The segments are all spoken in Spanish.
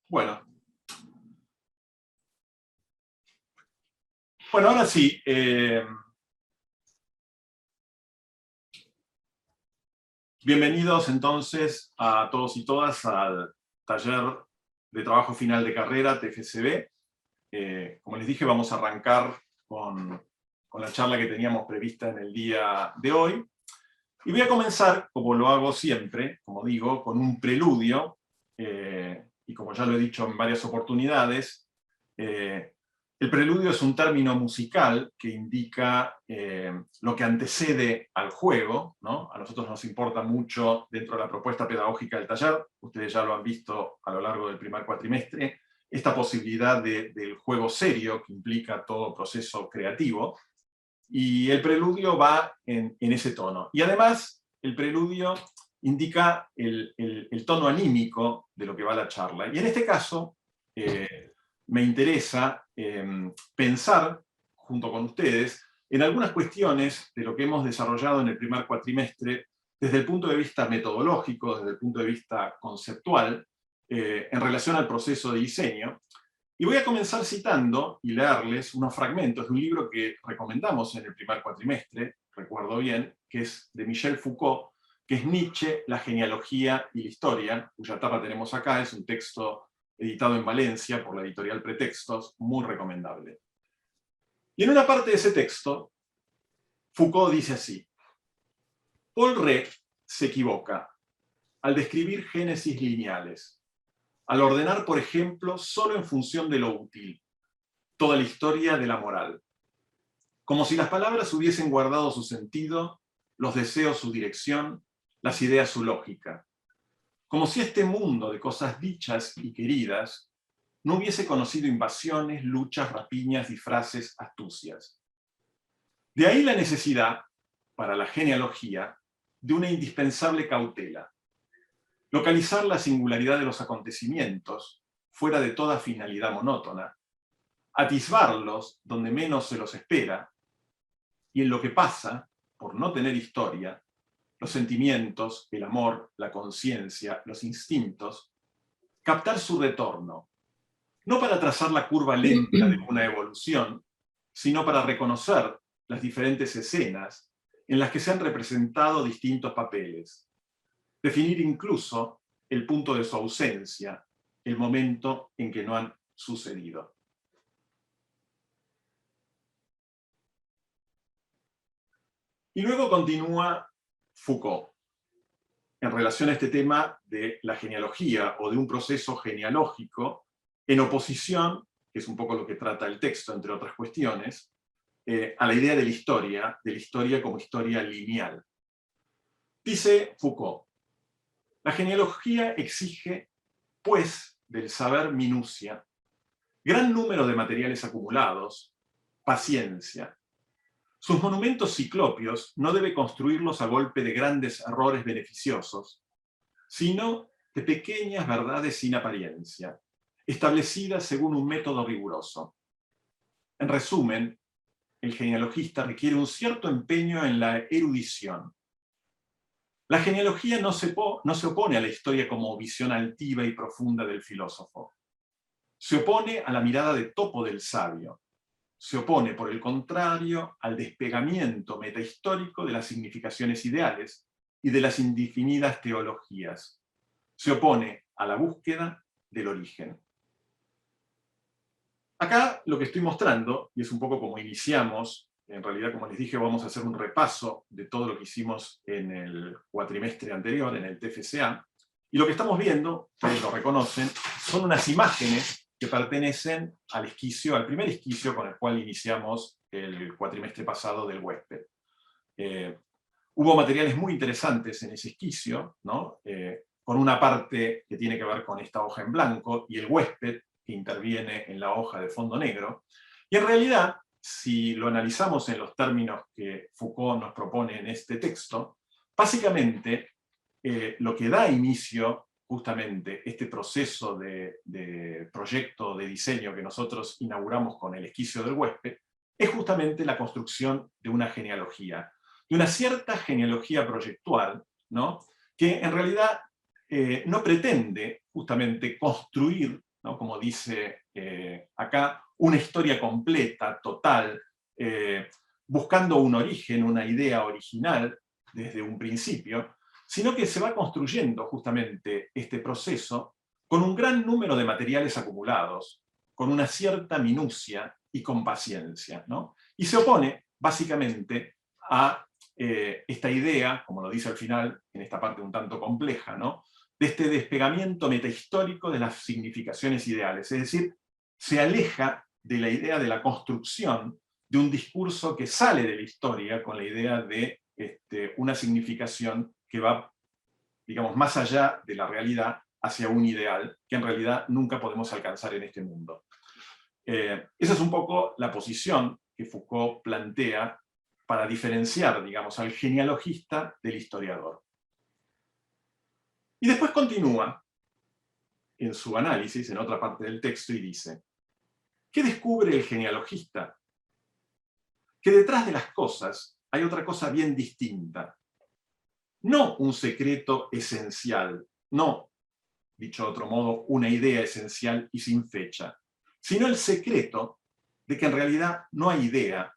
Bueno, ahora sí. Bienvenidos entonces a todos y todas al taller de trabajo final de carrera TFCB. Como les dije, vamos a arrancar con la charla que teníamos prevista en el día de hoy. Y voy a comenzar, como lo hago siempre, como digo, con un preludio. Y como ya lo he dicho en varias oportunidades, el preludio es un término musical que indica lo que antecede al juego, ¿no? A nosotros nos importa mucho dentro de la propuesta pedagógica del taller, ustedes ya lo han visto a lo largo del primer cuatrimestre, esta posibilidad del juego serio que implica todo proceso creativo, y el preludio va en ese tono. Y además, el preludio indica el tono anímico de lo que va la charla. Y en este caso, me interesa pensar, junto con ustedes, en algunas cuestiones de lo que hemos desarrollado en el primer cuatrimestre desde el punto de vista metodológico, desde el punto de vista conceptual, en relación al proceso de diseño. Y voy a comenzar citando y leerles unos fragmentos de un libro que recomendamos en el primer cuatrimestre, recuerdo bien, que es de Michel Foucault, que es Nietzsche, la genealogía y la historia, cuya tapa tenemos acá, es un texto editado en Valencia por la editorial Pretextos, muy recomendable. Y en una parte de ese texto, Foucault dice así: Paul Rée se equivoca al describir génesis lineales, al ordenar, por ejemplo, solo en función de lo útil, toda la historia de la moral. Como si las palabras hubiesen guardado su sentido, los deseos su dirección, las ideas su lógica. Como si este mundo de cosas dichas y queridas no hubiese conocido invasiones, luchas, rapiñas, disfraces, astucias. De ahí la necesidad, para la genealogía, de una indispensable cautela. Localizar la singularidad de los acontecimientos, fuera de toda finalidad monótona, atisbarlos donde menos se los espera, y en lo que pasa, por no tener historia, los sentimientos, el amor, la conciencia, los instintos, captar su retorno, no para trazar la curva lenta de una evolución, sino para reconocer las diferentes escenas en las que se han representado distintos papeles, definir incluso el punto de su ausencia, el momento en que no han sucedido. Y luego continúa Foucault, en relación a este tema de la genealogía o de un proceso genealógico en oposición, que es un poco lo que trata el texto, entre otras cuestiones, a la idea de la historia como historia lineal. Dice Foucault: la genealogía exige, pues, del saber minucia, gran número de materiales acumulados, paciencia. Sus monumentos ciclopios no debe construirlos a golpe de grandes errores beneficiosos, sino de pequeñas verdades sin apariencia, establecidas según un método riguroso. En resumen, el genealogista requiere un cierto empeño en la erudición. La genealogía no se opone a la historia como visión altiva y profunda del filósofo. Se opone a la mirada de topo del sabio. Se opone, por el contrario, al despegamiento metahistórico de las significaciones ideales y de las indefinidas teologías. Se opone a la búsqueda del origen. Acá lo que estoy mostrando, y es un poco como iniciamos, en realidad, como les dije, vamos a hacer un repaso de todo lo que hicimos en el cuatrimestre anterior, en el TFCA, y lo que estamos viendo, ustedes lo reconocen, son unas imágenes que pertenecen al esquicio, al primer esquicio con el cual iniciamos el cuatrimestre pasado del huésped. Hubo materiales muy interesantes en ese esquicio, ¿no? Con una parte que tiene que ver con esta hoja en blanco y el huésped que interviene en la hoja de fondo negro. Y en realidad, si lo analizamos en los términos que Foucault nos propone en este texto, básicamente lo que da inicio justamente este proceso de proyecto de diseño que nosotros inauguramos con el esquicio del huésped, es justamente la construcción de una genealogía, de una cierta genealogía proyectual, ¿no? Que en realidad no pretende justamente construir, ¿no? Como dice acá, una historia completa, total, buscando un origen, una idea original desde un principio, sino que se va construyendo justamente este proceso con un gran número de materiales acumulados, con una cierta minucia y con paciencia, ¿no? Y se opone básicamente a esta idea, como lo dice al final, en esta parte un tanto compleja, ¿no?, de este despegamiento metahistórico de las significaciones ideales. Es decir, se aleja de la idea de la construcción de un discurso que sale de la historia con la idea de una significación que va, digamos, más allá de la realidad hacia un ideal que en realidad nunca podemos alcanzar en este mundo. Esa es un poco la posición que Foucault plantea para diferenciar, digamos, al genealogista del historiador. Y después continúa en su análisis, en otra parte del texto, y dice: ¿qué descubre el genealogista? Que detrás de las cosas hay otra cosa bien distinta. No un secreto esencial, no, dicho de otro modo, una idea esencial y sin fecha, sino el secreto de que en realidad no hay idea,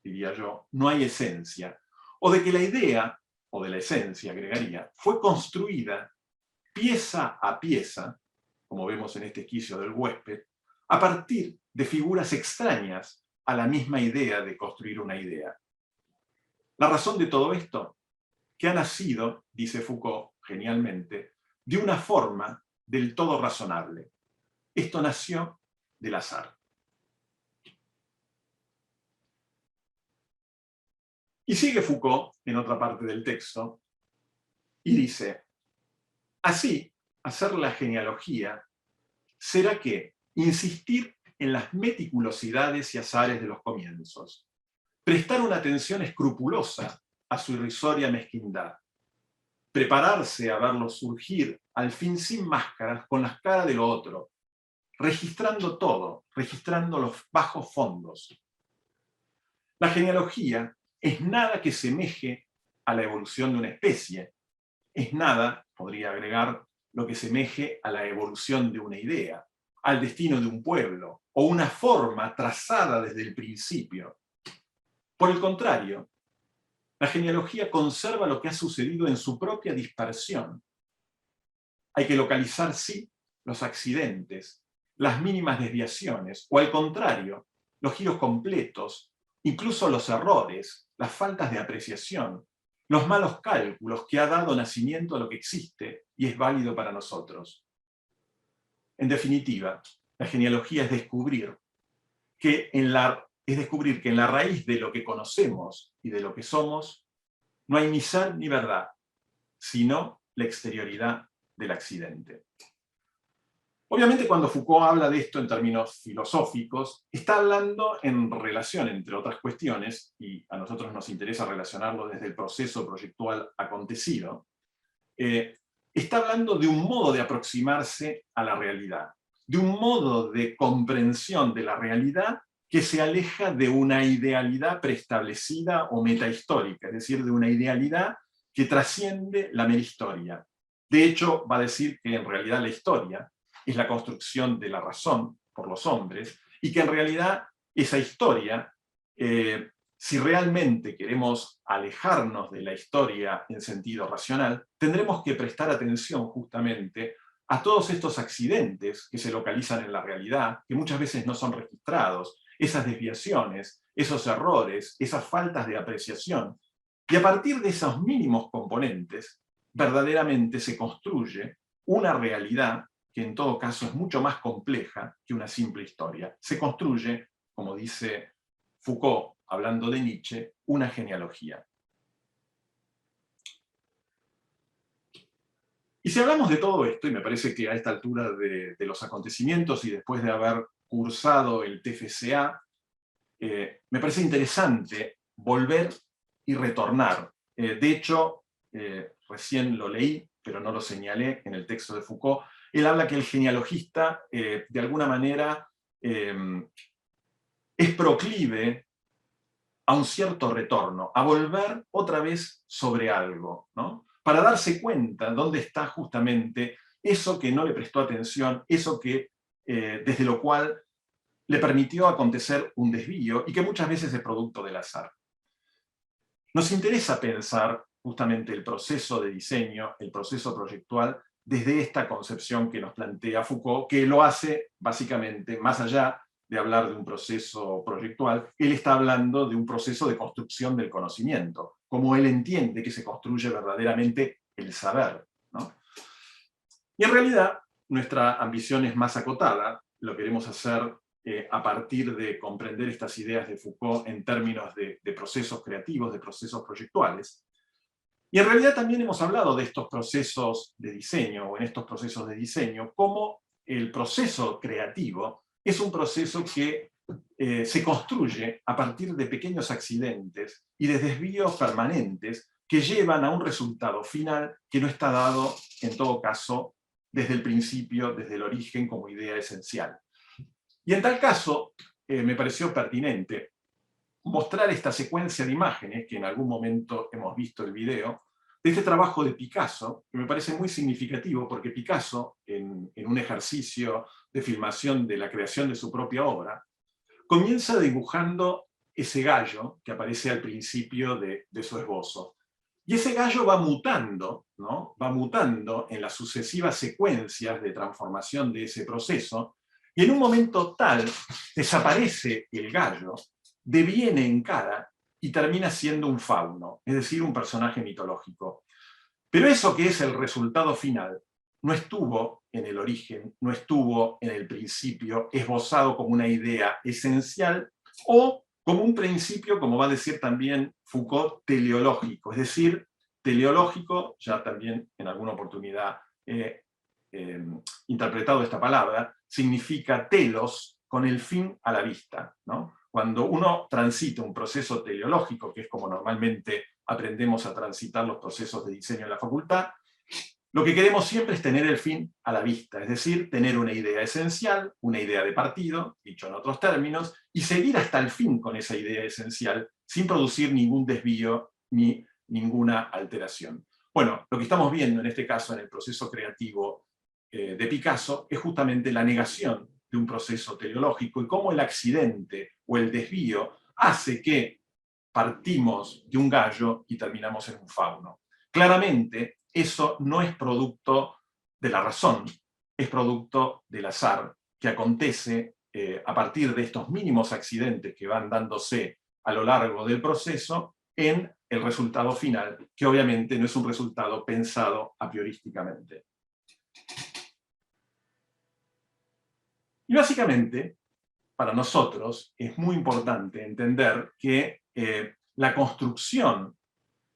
diría yo, no hay esencia, o de que la idea, o de la esencia, agregaría, fue construida pieza a pieza, como vemos en este esquicio del huésped, a partir de figuras extrañas a la misma idea de construir una idea. La razón de todo esto, que ha nacido, dice Foucault genialmente, de una forma del todo razonable. Esto nació del azar. Y sigue Foucault en otra parte del texto y dice: así, hacer la genealogía será que insistir en las meticulosidades y azares de los comienzos, prestar una atención escrupulosa a su irrisoria mezquindad, prepararse a verlo surgir al fin sin máscaras, con las caras de lo otro, registrando todo, registrando los bajos fondos. La genealogía es nada que semeje a la evolución de una especie, es nada, podría agregar, lo que semeje a la evolución de una idea, al destino de un pueblo, o una forma trazada desde el principio. Por el contrario, la genealogía conserva lo que ha sucedido en su propia dispersión. Hay que localizar, sí, los accidentes, las mínimas desviaciones, o al contrario, los giros completos, incluso los errores, las faltas de apreciación, los malos cálculos que ha dado nacimiento a lo que existe y es válido para nosotros. En definitiva, la genealogía es descubrir que en la raíz de lo que conocemos y de lo que somos no hay ni ser ni verdad, sino la exterioridad del accidente. Obviamente, cuando Foucault habla de esto en términos filosóficos, está hablando en relación, entre otras cuestiones, y a nosotros nos interesa relacionarlo desde el proceso proyectual acontecido, está hablando de un modo de aproximarse a la realidad, de un modo de comprensión de la realidad que se aleja de una idealidad preestablecida o metahistórica, es decir, de una idealidad que trasciende la mera historia. De hecho, va a decir que en realidad la historia es la construcción de la razón por los hombres, y que en realidad esa historia, si realmente queremos alejarnos de la historia en sentido racional, tendremos que prestar atención justamente a todos estos accidentes que se localizan en la realidad, que muchas veces no son registrados, esas desviaciones, esos errores, esas faltas de apreciación. Y a partir de esos mínimos componentes, verdaderamente se construye una realidad que en todo caso es mucho más compleja que una simple historia. Se construye, como dice Foucault, hablando de Nietzsche, una genealogía. Y si hablamos de todo esto, y me parece que a esta altura de los acontecimientos y después de haber cursado el TFCA, me parece interesante volver y retornar. De hecho, recién lo leí, pero no lo señalé en el texto de Foucault. Él habla que el genealogista, de alguna manera, es proclive a un cierto retorno, a volver otra vez sobre algo, ¿no? Para darse cuenta dónde está justamente eso que no le prestó atención, eso que desde lo cual le permitió acontecer un desvío y que muchas veces es producto del azar. Nos interesa pensar justamente el proceso de diseño, el proceso proyectual, desde esta concepción que nos plantea Foucault, que lo hace básicamente, más allá de hablar de un proceso proyectual, él está hablando de un proceso de construcción del conocimiento, como él entiende que se construye verdaderamente el saber, ¿no? Y en realidad, nuestra ambición es más acotada, lo queremos hacer a partir de comprender estas ideas de Foucault en términos de procesos creativos, de procesos proyectuales. Y en realidad también hemos hablado de estos procesos de diseño, o en estos procesos de diseño, como el proceso creativo es un proceso que se construye a partir de pequeños accidentes y de desvíos permanentes que llevan a un resultado final que no está dado, en todo caso, desde el principio, desde el origen, como idea esencial. Y en tal caso, me pareció pertinente mostrar esta secuencia de imágenes, que en algún momento hemos visto el video, de este trabajo de Picasso, que me parece muy significativo, porque Picasso, en un ejercicio de filmación de la creación de su propia obra, comienza dibujando ese gallo que aparece al principio de su esbozo. Y ese gallo va mutando, ¿no? Va mutando en las sucesivas secuencias de transformación de ese proceso, y en un momento tal desaparece el gallo, deviene en cara y termina siendo un fauno, es decir, un personaje mitológico. Pero eso que es el resultado final no estuvo en el origen, no estuvo en el principio, esbozado como una idea esencial o como un principio, como va a decir también Foucault, teleológico, es decir, teleológico, ya también en alguna oportunidad interpretado esta palabra, significa telos, con el fin a la vista, ¿no? Cuando uno transita un proceso teleológico, que es como normalmente aprendemos a transitar los procesos de diseño en la facultad, lo que queremos siempre es tener el fin a la vista, es decir, tener una idea esencial, una idea de partido, dicho en otros términos, y seguir hasta el fin con esa idea esencial, sin producir ningún desvío ni ninguna alteración. Bueno, lo que estamos viendo en este caso en el proceso creativo de Picasso es justamente la negación de un proceso teleológico y cómo el accidente o el desvío hace que partimos de un gallo y terminamos en un fauno. Claramente, eso no es producto de la razón, es producto del azar, que acontece a partir de estos mínimos accidentes que van dándose a lo largo del proceso en el resultado final, que obviamente no es un resultado pensado a priorísticamente. Y básicamente, para nosotros es muy importante entender que la construcción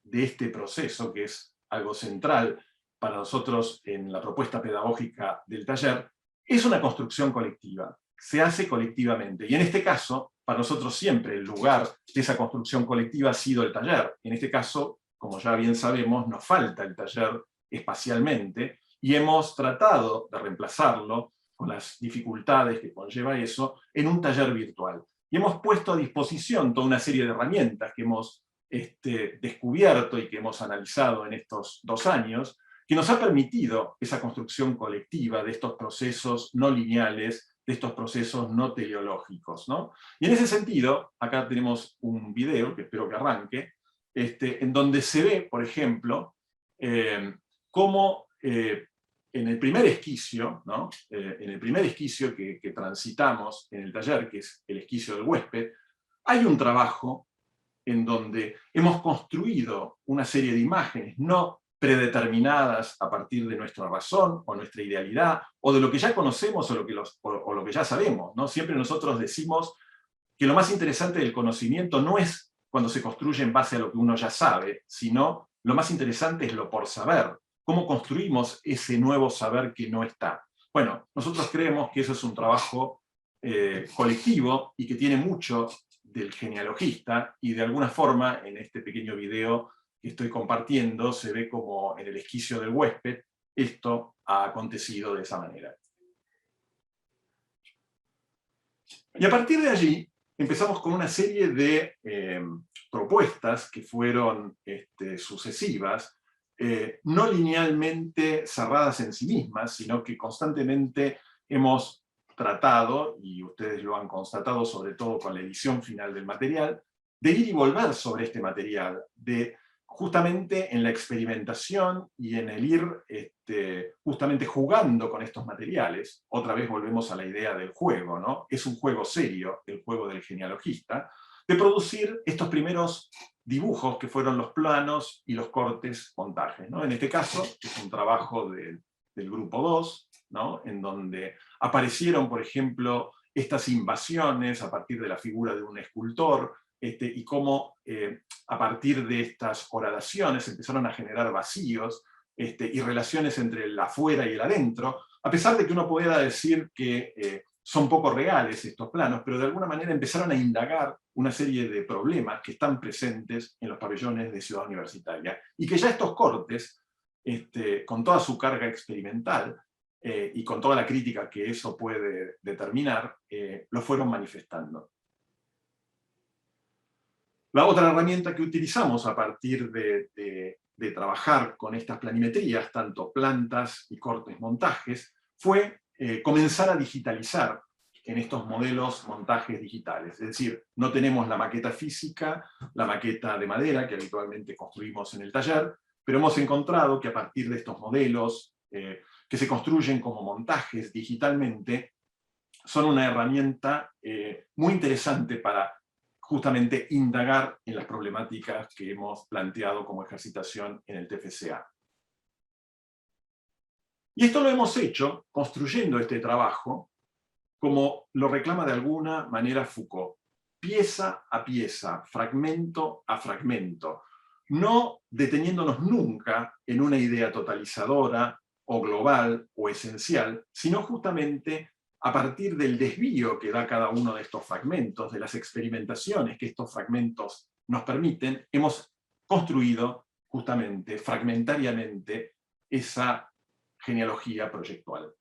de este proceso, que es algo central para nosotros en la propuesta pedagógica del taller, es una construcción colectiva, se hace colectivamente. Y en este caso, para nosotros siempre el lugar de esa construcción colectiva ha sido el taller. En este caso, como ya bien sabemos, nos falta el taller espacialmente, y hemos tratado de reemplazarlo, con las dificultades que conlleva eso, en un taller virtual. Y hemos puesto a disposición toda una serie de herramientas que hemos descubierto y que hemos analizado en estos 2 años, que nos ha permitido esa construcción colectiva de estos procesos no lineales, de estos procesos no teleológicos, ¿no? Y en ese sentido, acá tenemos un video, que espero que arranque, en donde se ve, por ejemplo, cómo en el primer esquicio, ¿no? En el primer esquicio que transitamos en el taller, que es el esquicio del huésped, hay un trabajo en donde hemos construido una serie de imágenes no predeterminadas a partir de nuestra razón o nuestra idealidad, o de lo que ya conocemos o lo que ya sabemos, ¿no? Siempre nosotros decimos que lo más interesante del conocimiento no es cuando se construye en base a lo que uno ya sabe, sino lo más interesante es lo por saber. ¿Cómo construimos ese nuevo saber que no está? Bueno, nosotros creemos que eso es un trabajo colectivo y que tiene mucho del genealogista, y de alguna forma en este pequeño video que estoy compartiendo se ve como en el esquicio del huésped esto ha acontecido de esa manera. Y a partir de allí empezamos con una serie de propuestas que fueron sucesivas, no linealmente cerradas en sí mismas, sino que constantemente hemos tratado, y ustedes lo han constatado sobre todo con la edición final del material, de ir y volver sobre este material, de justamente en la experimentación y en el ir justamente jugando con estos materiales. Otra vez volvemos a la idea del juego, ¿no? Es un juego serio, el juego del genealogista, de producir estos primeros dibujos que fueron los planos y los cortes montajes, ¿no? En este caso es un trabajo del grupo 2, ¿no? En donde aparecieron, por ejemplo, estas invasiones a partir de la figura de un escultor, y cómo a partir de estas horadaciones empezaron a generar vacíos y relaciones entre el afuera y el adentro, a pesar de que uno pueda decir que son poco reales estos planos, pero de alguna manera empezaron a indagar una serie de problemas que están presentes en los pabellones de Ciudad Universitaria, y que ya estos cortes, con toda su carga experimental, y con toda la crítica que eso puede determinar, lo fueron manifestando. La otra herramienta que utilizamos a partir de trabajar con estas planimetrías, tanto plantas y cortes montajes, fue comenzar a digitalizar en estos modelos montajes digitales. Es decir, no tenemos la maqueta física, la maqueta de madera que habitualmente construimos en el taller, pero hemos encontrado que a partir de estos modelos que se construyen como montajes digitalmente, son una herramienta muy interesante para justamente indagar en las problemáticas que hemos planteado como ejercitación en el TFCA. Y esto lo hemos hecho construyendo este trabajo, como lo reclama de alguna manera Foucault, pieza a pieza, fragmento a fragmento, no deteniéndonos nunca en una idea totalizadora o global o esencial, sino justamente a partir del desvío que da cada uno de estos fragmentos, de las experimentaciones que estos fragmentos nos permiten, hemos construido justamente, fragmentariamente, esa genealogía proyectual.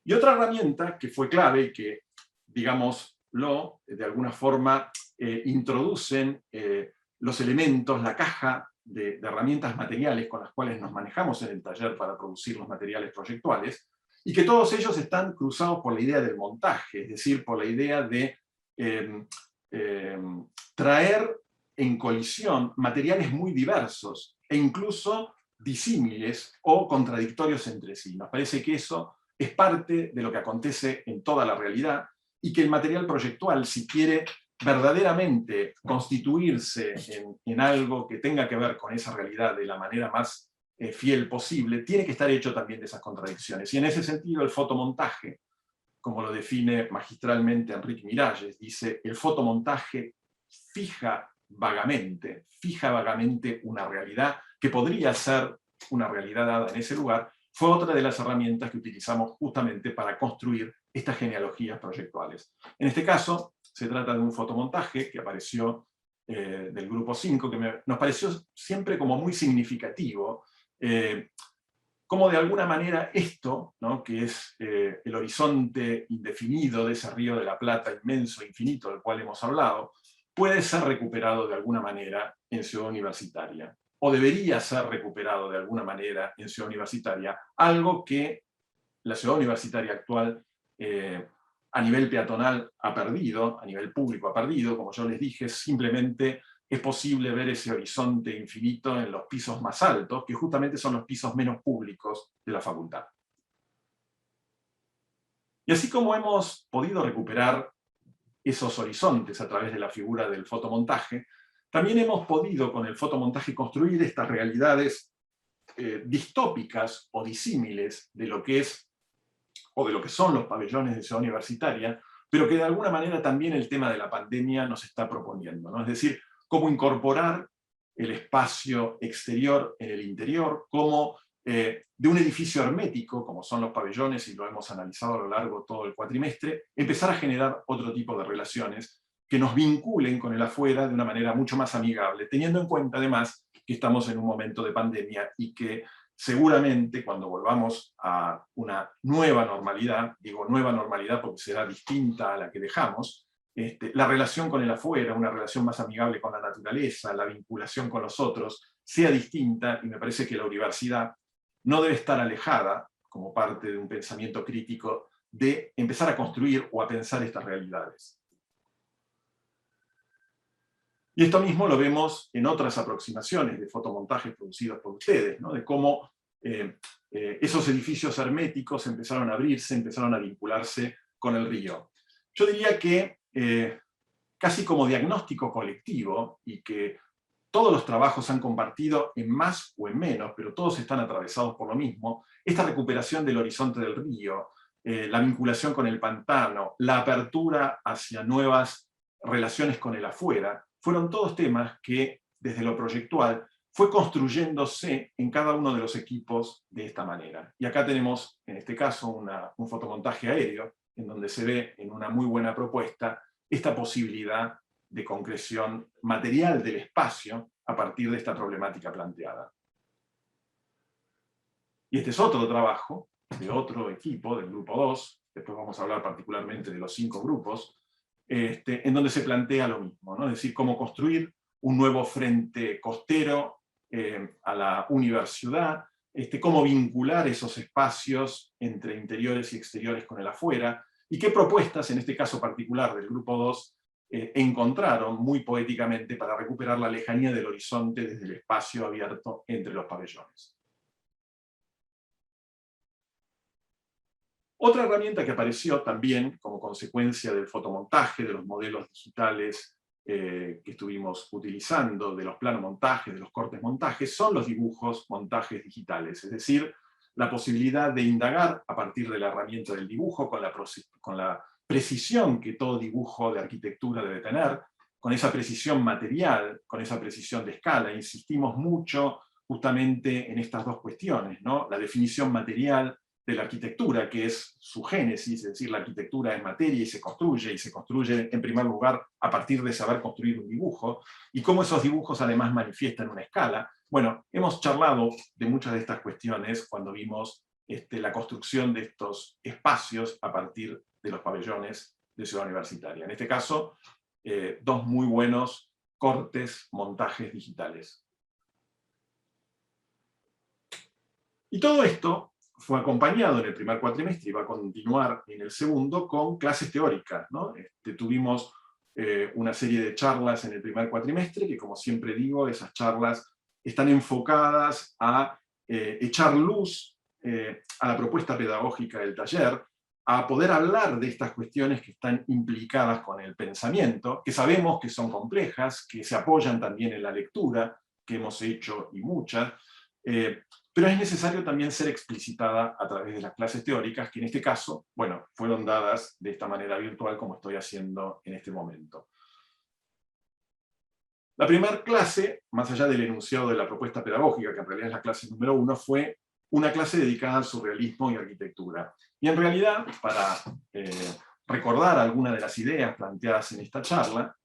Y otra herramienta que fue clave y que, digámoslo, de alguna forma introducen los elementos, la caja de herramientas materiales con las cuales nos manejamos en el taller para producir los materiales proyectuales, y que todos ellos están cruzados por la idea del montaje, es decir, por la idea de traer en colisión materiales muy diversos e incluso disímiles o contradictorios entre sí. Nos parece que eso es parte de lo que acontece en toda la realidad, y que el material proyectual, si quiere verdaderamente constituirse en algo que tenga que ver con esa realidad de la manera más fiel posible, tiene que estar hecho también de esas contradicciones. Y en ese sentido el fotomontaje, como lo define magistralmente Enrique Miralles, dice: el fotomontaje fija vagamente una realidad que podría ser una realidad dada en ese lugar. Fue otra de las herramientas que utilizamos justamente para construir estas genealogías proyectuales. En este caso, se trata de un fotomontaje que apareció del grupo 5, que nos pareció siempre como muy significativo, como de alguna manera esto, ¿no?, que es el horizonte indefinido de ese río de la Plata inmenso, infinito, del cual hemos hablado, puede ser recuperado de alguna manera en Ciudad Universitaria, o debería ser recuperado de alguna manera en Ciudad Universitaria, algo que la Ciudad Universitaria actual a nivel peatonal ha perdido, a nivel público ha perdido. Como yo les dije, simplemente es posible ver ese horizonte infinito en los pisos más altos, que justamente son los pisos menos públicos de la facultad. Y así como hemos podido recuperar esos horizontes a través de la figura del fotomontaje, también hemos podido con el fotomontaje construir estas realidades distópicas o disímiles de lo que es o de lo que son los pabellones de Ciudad Universitaria, pero que de alguna manera también el tema de la pandemia nos está proponiendo, ¿no? Es decir, cómo incorporar el espacio exterior en el interior, cómo de un edificio hermético, como son los pabellones, y lo hemos analizado a lo largo de todo el cuatrimestre, empezar a generar otro tipo de relaciones que nos vinculen con el afuera de una manera mucho más amigable, teniendo en cuenta además que estamos en un momento de pandemia y que seguramente cuando volvamos a una nueva normalidad, digo nueva normalidad porque será distinta a la que dejamos, la relación con el afuera, una relación más amigable con la naturaleza, la vinculación con los otros, sea distinta, y me parece que la universidad no debe estar alejada, como parte de un pensamiento crítico, de empezar a construir o a pensar estas realidades. Y esto mismo lo vemos en otras aproximaciones de fotomontajes producidos por ustedes, ¿no? De cómo esos edificios herméticos empezaron a abrirse, empezaron a vincularse con el río. Yo diría que casi como diagnóstico colectivo, y que todos los trabajos han compartido en más o en menos, pero todos están atravesados por lo mismo, esta recuperación del horizonte del río, la vinculación con el pantano, la apertura hacia nuevas relaciones con el afuera, fueron todos temas que, desde lo proyectual, fue construyéndose en cada uno de los equipos de esta manera. Y acá tenemos, en este caso, un fotomontaje aéreo, en donde se ve en una muy buena propuesta esta posibilidad de concreción material del espacio a partir de esta problemática planteada. Y este es otro trabajo de otro equipo, del grupo 2, después vamos a hablar particularmente de los 5 grupos, en donde se plantea lo mismo, ¿no? Es decir, cómo construir un nuevo frente costero a la universidad, cómo vincular esos espacios entre interiores y exteriores con el afuera, y qué propuestas, en este caso particular del grupo 2, encontraron muy poéticamente para recuperar la lejanía del horizonte desde el espacio abierto entre los pabellones. Otra herramienta que apareció también como consecuencia del fotomontaje, de los modelos digitales que estuvimos utilizando, de los planomontajes, de los cortes montajes, son los dibujos montajes digitales, es decir, la posibilidad de indagar a partir de la herramienta del dibujo, con la precisión que todo dibujo de arquitectura debe tener, con esa precisión material, con esa precisión de escala. Insistimos mucho justamente en estas dos cuestiones, ¿no? La definición material de la arquitectura, que es su génesis, es decir, la arquitectura es materia y se construye en primer lugar a partir de saber construir un dibujo, y cómo esos dibujos además manifiestan una escala. Bueno, hemos charlado de muchas de estas cuestiones cuando vimos la construcción de estos espacios a partir de los pabellones de Ciudad Universitaria. En este caso, dos muy buenos cortes, montajes digitales. Y todo esto fue acompañado en el primer cuatrimestre y va a continuar en el segundo con clases teóricas, ¿no? Tuvimos una serie de charlas en el primer cuatrimestre, que como siempre digo, esas charlas están enfocadas a echar luz a la propuesta pedagógica del taller, a poder hablar de estas cuestiones que están implicadas con el pensamiento, que sabemos que son complejas, que se apoyan también en la lectura, que hemos hecho y muchas, pero es necesario también ser explicitada a través de las clases teóricas, que en este caso, bueno, fueron dadas de esta manera virtual como estoy haciendo en este momento. La primera clase, más allá del enunciado de la propuesta pedagógica, que en realidad es la clase número 1, fue una clase dedicada al surrealismo y arquitectura. Y en realidad, para recordar algunas de las ideas planteadas en esta charla,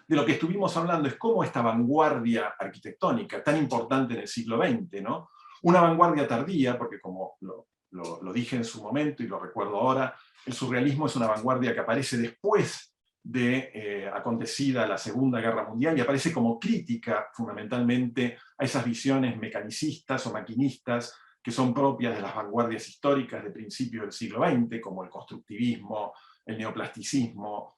de lo que estuvimos hablando es cómo esta vanguardia arquitectónica, tan importante en el siglo XX, ¿no? Una vanguardia tardía, porque como lo dije en su momento y lo recuerdo ahora, el surrealismo es una vanguardia que aparece después de acontecida la Segunda Guerra Mundial y aparece como crítica fundamentalmente a esas visiones mecanicistas o maquinistas que son propias de las vanguardias históricas de principios del siglo XX, como el constructivismo, el neoplasticismo,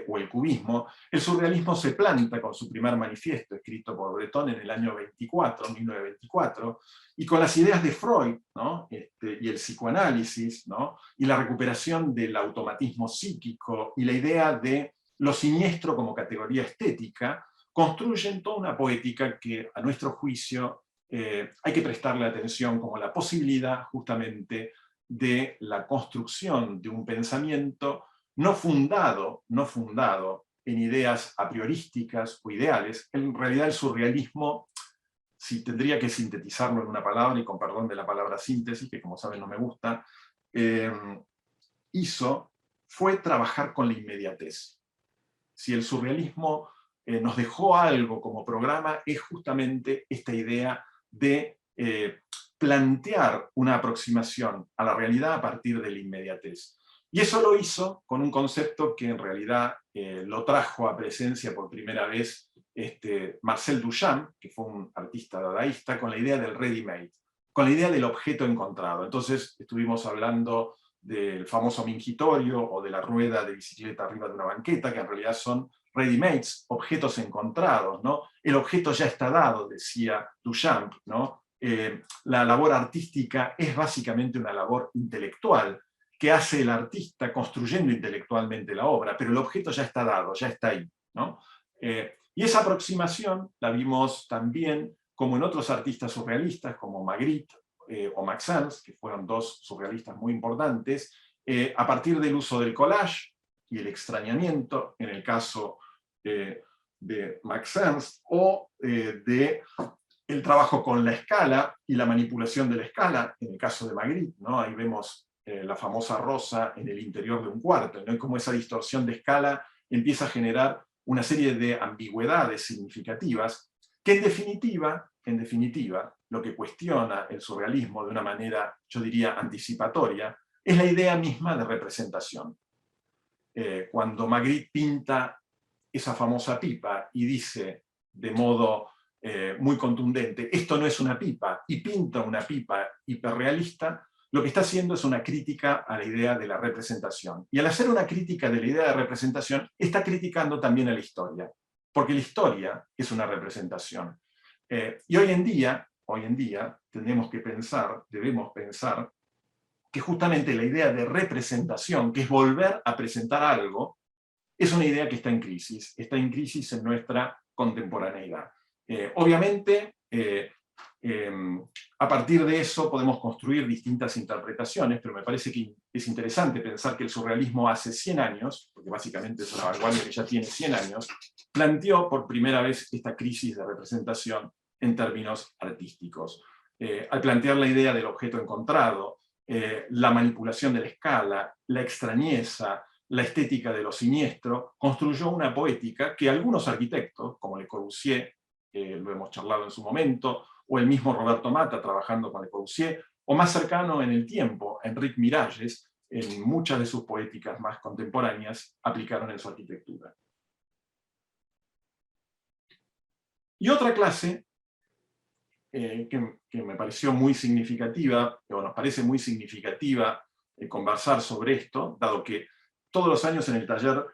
o el cubismo. El surrealismo se planta con su primer manifiesto, escrito por Breton en el año 1924, y con las ideas de Freud, ¿no? Y el psicoanálisis, ¿no? Y la recuperación del automatismo psíquico, y la idea de lo siniestro como categoría estética, construyen toda una poética que, a nuestro juicio, hay que prestarle atención como la posibilidad, justamente, de la construcción de un pensamiento no fundado en ideas a priorísticas o ideales. En realidad el surrealismo, si tendría que sintetizarlo en una palabra, y con perdón de la palabra síntesis, que como saben no me gusta, fue trabajar con la inmediatez. Si el surrealismo nos dejó algo como programa, es justamente esta idea de plantear una aproximación a la realidad a partir de la inmediatez. Y eso lo hizo con un concepto que en realidad lo trajo a presencia por primera vez Marcel Duchamp, que fue un artista dadaísta, con la idea del ready-made. con la idea del objeto encontrado. Entonces estuvimos hablando del famoso mingitorio o de la rueda de bicicleta arriba de una banqueta, que en realidad son ready-mades, objetos encontrados, ¿no? El objeto ya está dado, decía Duchamp, ¿no? La labor artística es básicamente una labor intelectual que hace el artista construyendo intelectualmente la obra, pero el objeto ya está dado, ya está ahí, ¿no? Y esa aproximación la vimos también como en otros artistas surrealistas, como Magritte o Max Ernst, que fueron dos surrealistas muy importantes, a partir del uso del collage y el extrañamiento, en el caso de Max Ernst, o de el trabajo con la escala y la manipulación de la escala, en el caso de Magritte, ¿no? Ahí vemos la famosa rosa en el interior de un cuarto, ¿no? Y cómo esa distorsión de escala empieza a generar una serie de ambigüedades significativas, que en definitiva, lo que cuestiona el surrealismo de una manera, yo diría, anticipatoria, es la idea misma de representación. Cuando Magritte pinta esa famosa pipa y dice de modo muy contundente, esto no es una pipa, y pinta una pipa hiperrealista, lo que está haciendo es una crítica a la idea de la representación. Y al hacer una crítica de la idea de representación, está criticando también a la historia, porque la historia es una representación. Y hoy en día, debemos pensar que justamente la idea de representación, que es volver a presentar algo, es una idea que está en crisis en nuestra contemporaneidad. Obviamente, a partir de eso podemos construir distintas interpretaciones, pero me parece que es interesante pensar que el surrealismo hace 100 años, porque básicamente es una vanguardia que ya tiene 100 años, planteó por primera vez esta crisis de representación en términos artísticos. Al plantear la idea del objeto encontrado, la manipulación de la escala, la extrañeza, la estética de lo siniestro, construyó una poética que algunos arquitectos, como Le Corbusier, lo hemos charlado en su momento, o el mismo Roberto Matta trabajando con Le Corbusier, o más cercano en el tiempo, Enrique Miralles, en muchas de sus poéticas más contemporáneas, aplicaron en su arquitectura. Y otra clase que me pareció muy significativa, o nos parece muy significativa conversar sobre esto, dado que todos los años en el taller,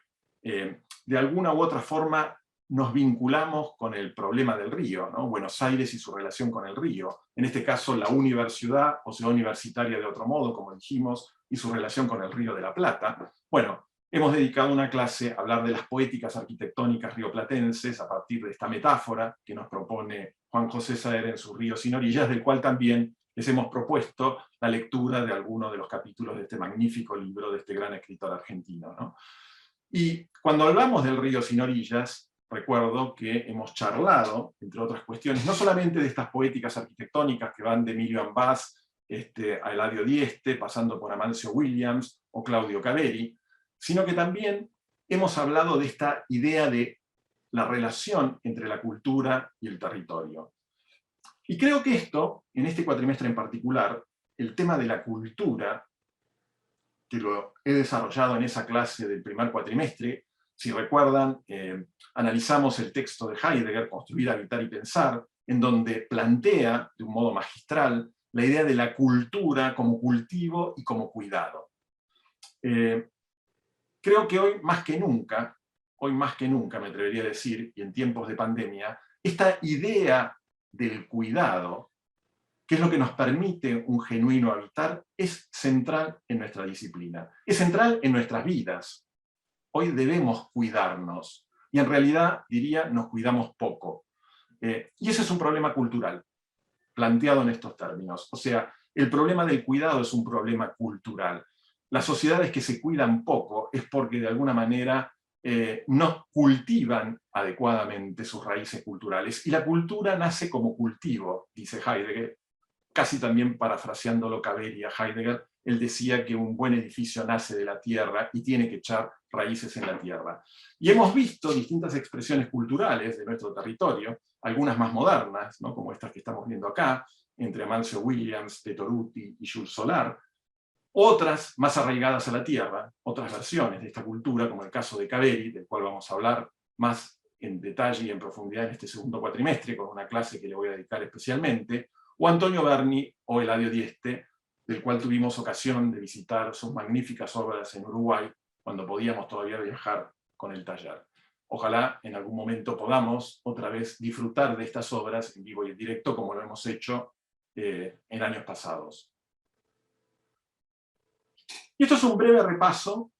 de alguna u otra forma, nos vinculamos con el problema del río, ¿no? Buenos Aires y su relación con el río. En este caso, la universidad, o ciudad universitaria de otro modo, como dijimos, y su relación con el Río de la Plata. Bueno, hemos dedicado una clase a hablar de las poéticas arquitectónicas rioplatenses a partir de esta metáfora que nos propone Juan José Saer en sus Ríos sin orillas, del cual también les hemos propuesto la lectura de algunos de los capítulos de este magnífico libro de este gran escritor argentino, ¿no? Y cuando hablamos del Río sin orillas, recuerdo que hemos charlado, entre otras cuestiones, no solamente de estas poéticas arquitectónicas que van de Emilio Ambás a Eladio Dieste, pasando por Amancio Williams o Claudio Caveri, sino que también hemos hablado de esta idea de la relación entre la cultura y el territorio. Y creo que esto, en este cuatrimestre en particular, el tema de la cultura, que lo he desarrollado en esa clase del primer cuatrimestre, si recuerdan, analizamos el texto de Heidegger, Construir, Habitar y Pensar, en donde plantea, de un modo magistral, la idea de la cultura como cultivo y como cuidado. Creo que hoy más que nunca, me atrevería a decir, y en tiempos de pandemia, esta idea del cuidado, que es lo que nos permite un genuino habitar, es central en nuestra disciplina, es central en nuestras vidas. Hoy debemos cuidarnos, y en realidad, diría, nos cuidamos poco. Y ese es un problema cultural, planteado en estos términos. O sea, el problema del cuidado es un problema cultural. Las sociedades que se cuidan poco es porque de alguna manera no cultivan adecuadamente sus raíces culturales. Y la cultura nace como cultivo, dice Heidegger, casi también parafraseándolo Caveri a Heidegger. Él decía que un buen edificio nace de la tierra y tiene que echar raíces en la tierra. Y hemos visto distintas expresiones culturales de nuestro territorio, algunas más modernas, ¿no? Como estas que estamos viendo acá, entre Amancio Williams, Petoruti y Jules Solar, otras más arraigadas a la tierra, otras versiones de esta cultura, como el caso de Caveri, del cual vamos a hablar más en detalle y en profundidad en este segundo cuatrimestre, con una clase que le voy a dedicar especialmente, o Antonio Berni o Eladio Dieste, del cual tuvimos ocasión de visitar sus magníficas obras en Uruguay, cuando podíamos todavía viajar con el taller. Ojalá en algún momento podamos otra vez disfrutar de estas obras en vivo y en directo, como lo hemos hecho en años pasados. Y esto es un breve repaso,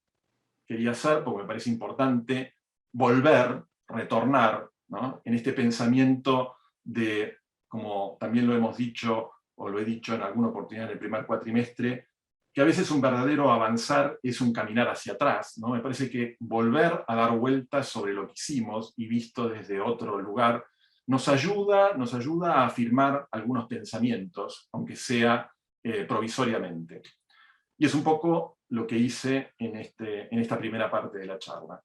quería hacer porque me parece importante volver, retornar, ¿no?, en este pensamiento de, como también lo hemos dicho, o lo he dicho en alguna oportunidad en el primer cuatrimestre, que a veces un verdadero avanzar es un caminar hacia atrás, ¿no? Me parece que volver a dar vueltas sobre lo que hicimos y visto desde otro lugar nos ayuda a afirmar algunos pensamientos, aunque sea provisoriamente. Y es un poco lo que hice en esta primera parte de la charla.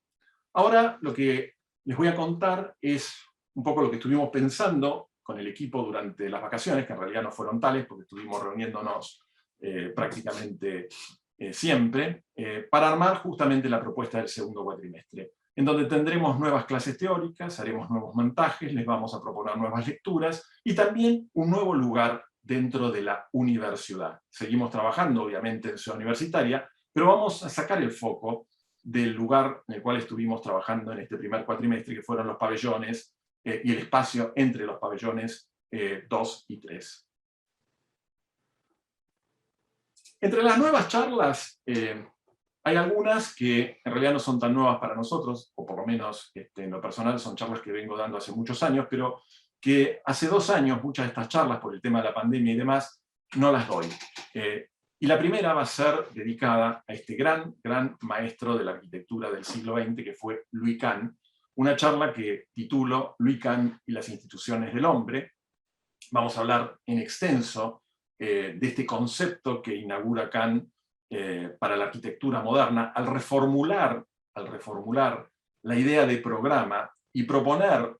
Ahora lo que les voy a contar es un poco lo que estuvimos pensando con el equipo durante las vacaciones, que en realidad no fueron tales, porque estuvimos reuniéndonos prácticamente siempre, para armar justamente la propuesta del segundo cuatrimestre, en donde tendremos nuevas clases teóricas, haremos nuevos montajes, les vamos a proponer nuevas lecturas, y también un nuevo lugar dentro de la universidad. Seguimos trabajando, obviamente, en Ciudad Universitaria, pero vamos a sacar el foco del lugar en el cual estuvimos trabajando en este primer cuatrimestre, que fueron los pabellones y el espacio entre los pabellones 2 y 3. Entre las nuevas charlas, hay algunas que en realidad no son tan nuevas para nosotros, o por lo menos en lo personal son charlas que vengo dando hace muchos años, pero que hace 2 años muchas de estas charlas, por el tema de la pandemia y demás, no las doy. Y la primera va a ser dedicada a este gran maestro de la arquitectura del siglo XX, que fue Louis Kahn, una charla que titulo Louis Kahn y las instituciones del hombre. Vamos a hablar en extenso de este concepto que inaugura Kahn para la arquitectura moderna, al reformular la idea de programa y proponer,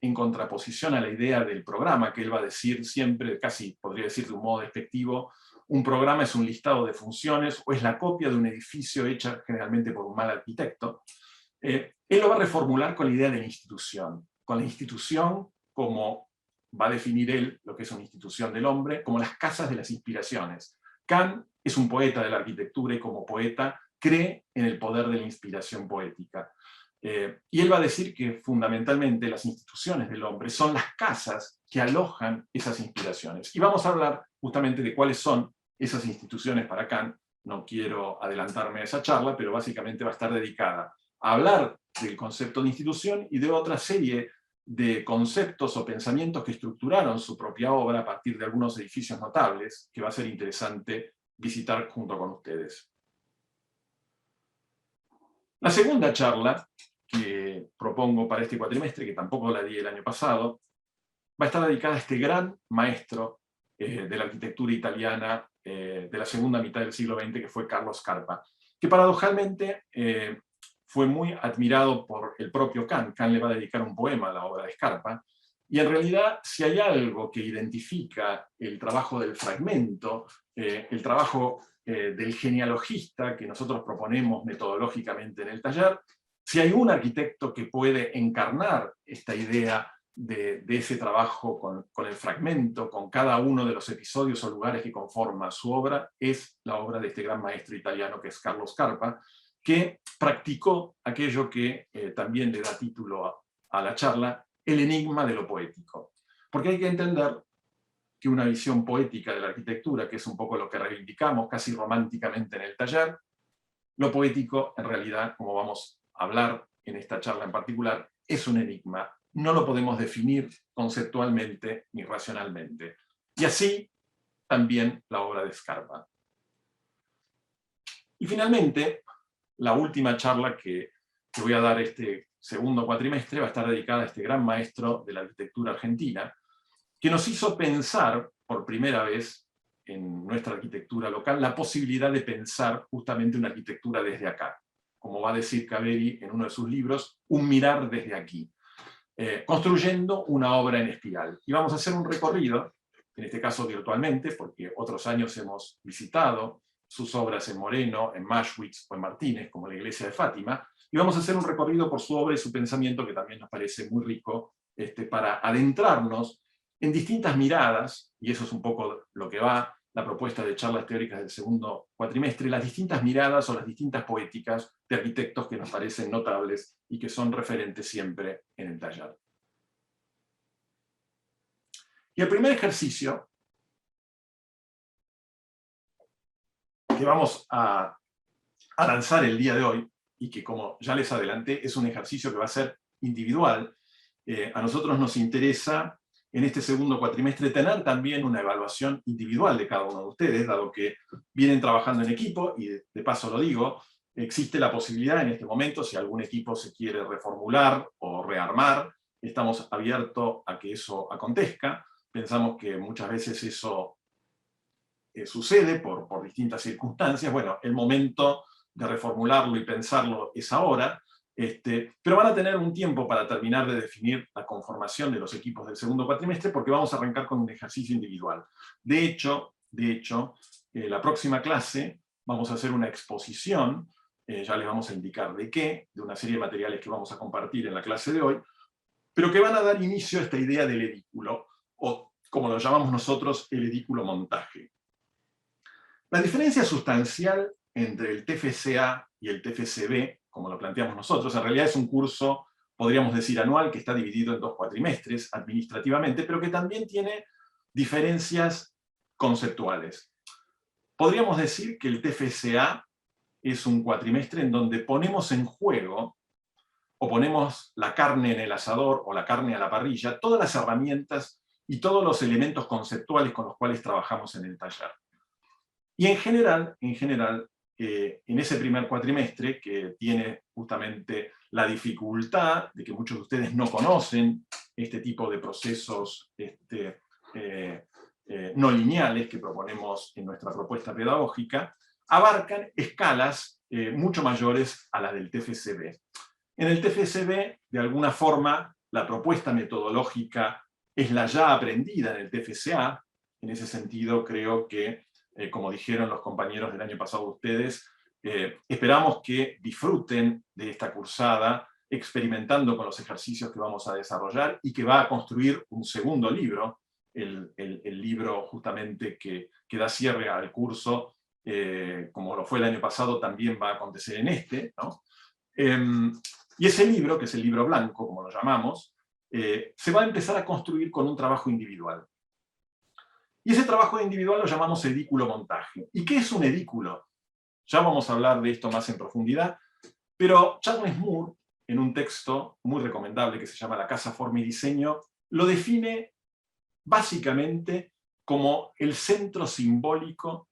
en contraposición a la idea del programa, que él va a decir siempre, casi podría decir de un modo despectivo, un programa es un listado de funciones o es la copia de un edificio hecha generalmente por un mal arquitecto. Él lo va a reformular con la idea de la institución como va a definir él lo que es una institución del hombre, como las casas de las inspiraciones. Kahn es un poeta de la arquitectura y como poeta cree en el poder de la inspiración poética. Y él va a decir que fundamentalmente las instituciones del hombre son las casas que alojan esas inspiraciones. Y vamos a hablar justamente de cuáles son esas instituciones para Kahn. No quiero adelantarme a esa charla, pero básicamente va a estar dedicada a hablar del concepto de institución y de otra serie de conceptos o pensamientos que estructuraron su propia obra a partir de algunos edificios notables, que va a ser interesante visitar junto con ustedes. La segunda charla que propongo para este cuatrimestre, que tampoco la di el año pasado, va a estar dedicada a este gran maestro de la arquitectura italiana de la segunda mitad del siglo XX, que fue Carlo Scarpa, que paradojalmente fue muy admirado por el propio Kahn. Kahn le va a dedicar un poema a la obra de Scarpa, y en realidad, si hay algo que identifica el trabajo del fragmento, el trabajo del genealogista que nosotros proponemos metodológicamente en el taller, si hay un arquitecto que puede encarnar esta idea de ese trabajo con el fragmento, con cada uno de los episodios o lugares que conforman su obra, es la obra de este gran maestro italiano que es Carlo Scarpa, que practicó aquello que también le da título a la charla, el enigma de lo poético. Porque hay que entender que una visión poética de la arquitectura, que es un poco lo que reivindicamos casi románticamente en el taller, lo poético en realidad, como vamos a hablar en esta charla en particular, es un enigma. No lo podemos definir conceptualmente ni racionalmente. Y así también la obra de Scarpa. Y finalmente, la última charla que voy a dar este segundo cuatrimestre va a estar dedicada a este gran maestro de la arquitectura argentina, que nos hizo pensar por primera vez en nuestra arquitectura local la posibilidad de pensar justamente una arquitectura desde acá. Como va a decir Caveri en uno de sus libros, un mirar desde aquí. Construyendo una obra en espiral. Y vamos a hacer un recorrido, en este caso virtualmente, porque otros años hemos visitado sus obras en Moreno, en Maschwitz o en Martínez, como la iglesia de Fátima, y vamos a hacer un recorrido por su obra y su pensamiento que también nos parece muy rico para adentrarnos en distintas miradas, y eso es un poco lo que va la propuesta de charlas teóricas del segundo cuatrimestre, las distintas miradas o las distintas poéticas de arquitectos que nos parecen notables y que son referentes siempre en el taller. Y el primer ejercicio que vamos a lanzar el día de hoy, y que como ya les adelanté, es un ejercicio que va a ser individual. A nosotros nos interesa en este segundo cuatrimestre tener también una evaluación individual de cada uno de ustedes, dado que vienen trabajando en equipo, y de paso lo digo, existe la posibilidad en este momento, si algún equipo se quiere reformular o rearmar, estamos abiertos a que eso acontezca. Pensamos que muchas veces eso sucede por distintas circunstancias. Bueno, el momento de reformularlo y pensarlo es ahora, pero van a tener un tiempo para terminar de definir la conformación de los equipos del segundo cuatrimestre, porque vamos a arrancar con un ejercicio individual. De hecho, la próxima clase vamos a hacer una exposición, ya les vamos a indicar de qué, de una serie de materiales que vamos a compartir en la clase de hoy, pero que van a dar inicio a esta idea del edículo, o como lo llamamos nosotros, el edículo montaje. La diferencia sustancial entre el TFCA y el TFCB, como lo planteamos nosotros, en realidad es un curso, podríamos decir, anual, que está dividido en 2 cuatrimestres administrativamente, pero que también tiene diferencias conceptuales. Podríamos decir que el TFCA es un cuatrimestre en donde ponemos en juego, o ponemos la carne en el asador, o la carne a la parrilla, todas las herramientas y todos los elementos conceptuales con los cuales trabajamos en el taller. Y en general, en ese primer cuatrimestre, que tiene justamente la dificultad de que muchos de ustedes no conocen este tipo de procesos no lineales que proponemos en nuestra propuesta pedagógica, abarcan escalas mucho mayores a las del TFCB. En el TFCB, de alguna forma, la propuesta metodológica es la ya aprendida en el TFCA. En ese sentido, creo que como dijeron los compañeros del año pasado ustedes, esperamos que disfruten de esta cursada experimentando con los ejercicios que vamos a desarrollar y que va a construir un segundo libro, el libro justamente que da cierre al curso, como lo fue el año pasado, también va a acontecer en este, ¿no? Y ese libro, que es el libro blanco, como lo llamamos, se va a empezar a construir con un trabajo individual. Y ese trabajo individual lo llamamos edículo montaje. ¿Y qué es un edículo? Ya vamos a hablar de esto más en profundidad, pero Charles Moore, en un texto muy recomendable que se llama La casa, forma y diseño, lo define básicamente como el centro simbólico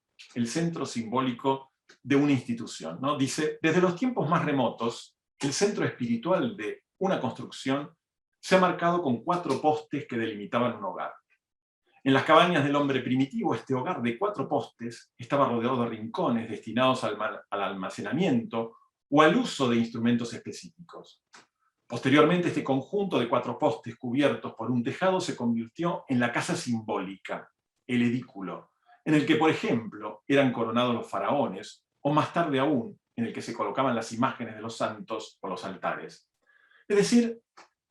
de una institución, ¿no? Dice, desde los tiempos más remotos, el centro espiritual de una construcción se ha marcado con 4 postes que delimitaban un hogar. En las cabañas del hombre primitivo, este hogar de 4 postes estaba rodeado de rincones destinados al almacenamiento o al uso de instrumentos específicos. Posteriormente, este conjunto de 4 postes cubiertos por un tejado se convirtió en la casa simbólica, el edículo, en el que, por ejemplo, eran coronados los faraones, o más tarde aún, en el que se colocaban las imágenes de los santos o los altares. Es decir,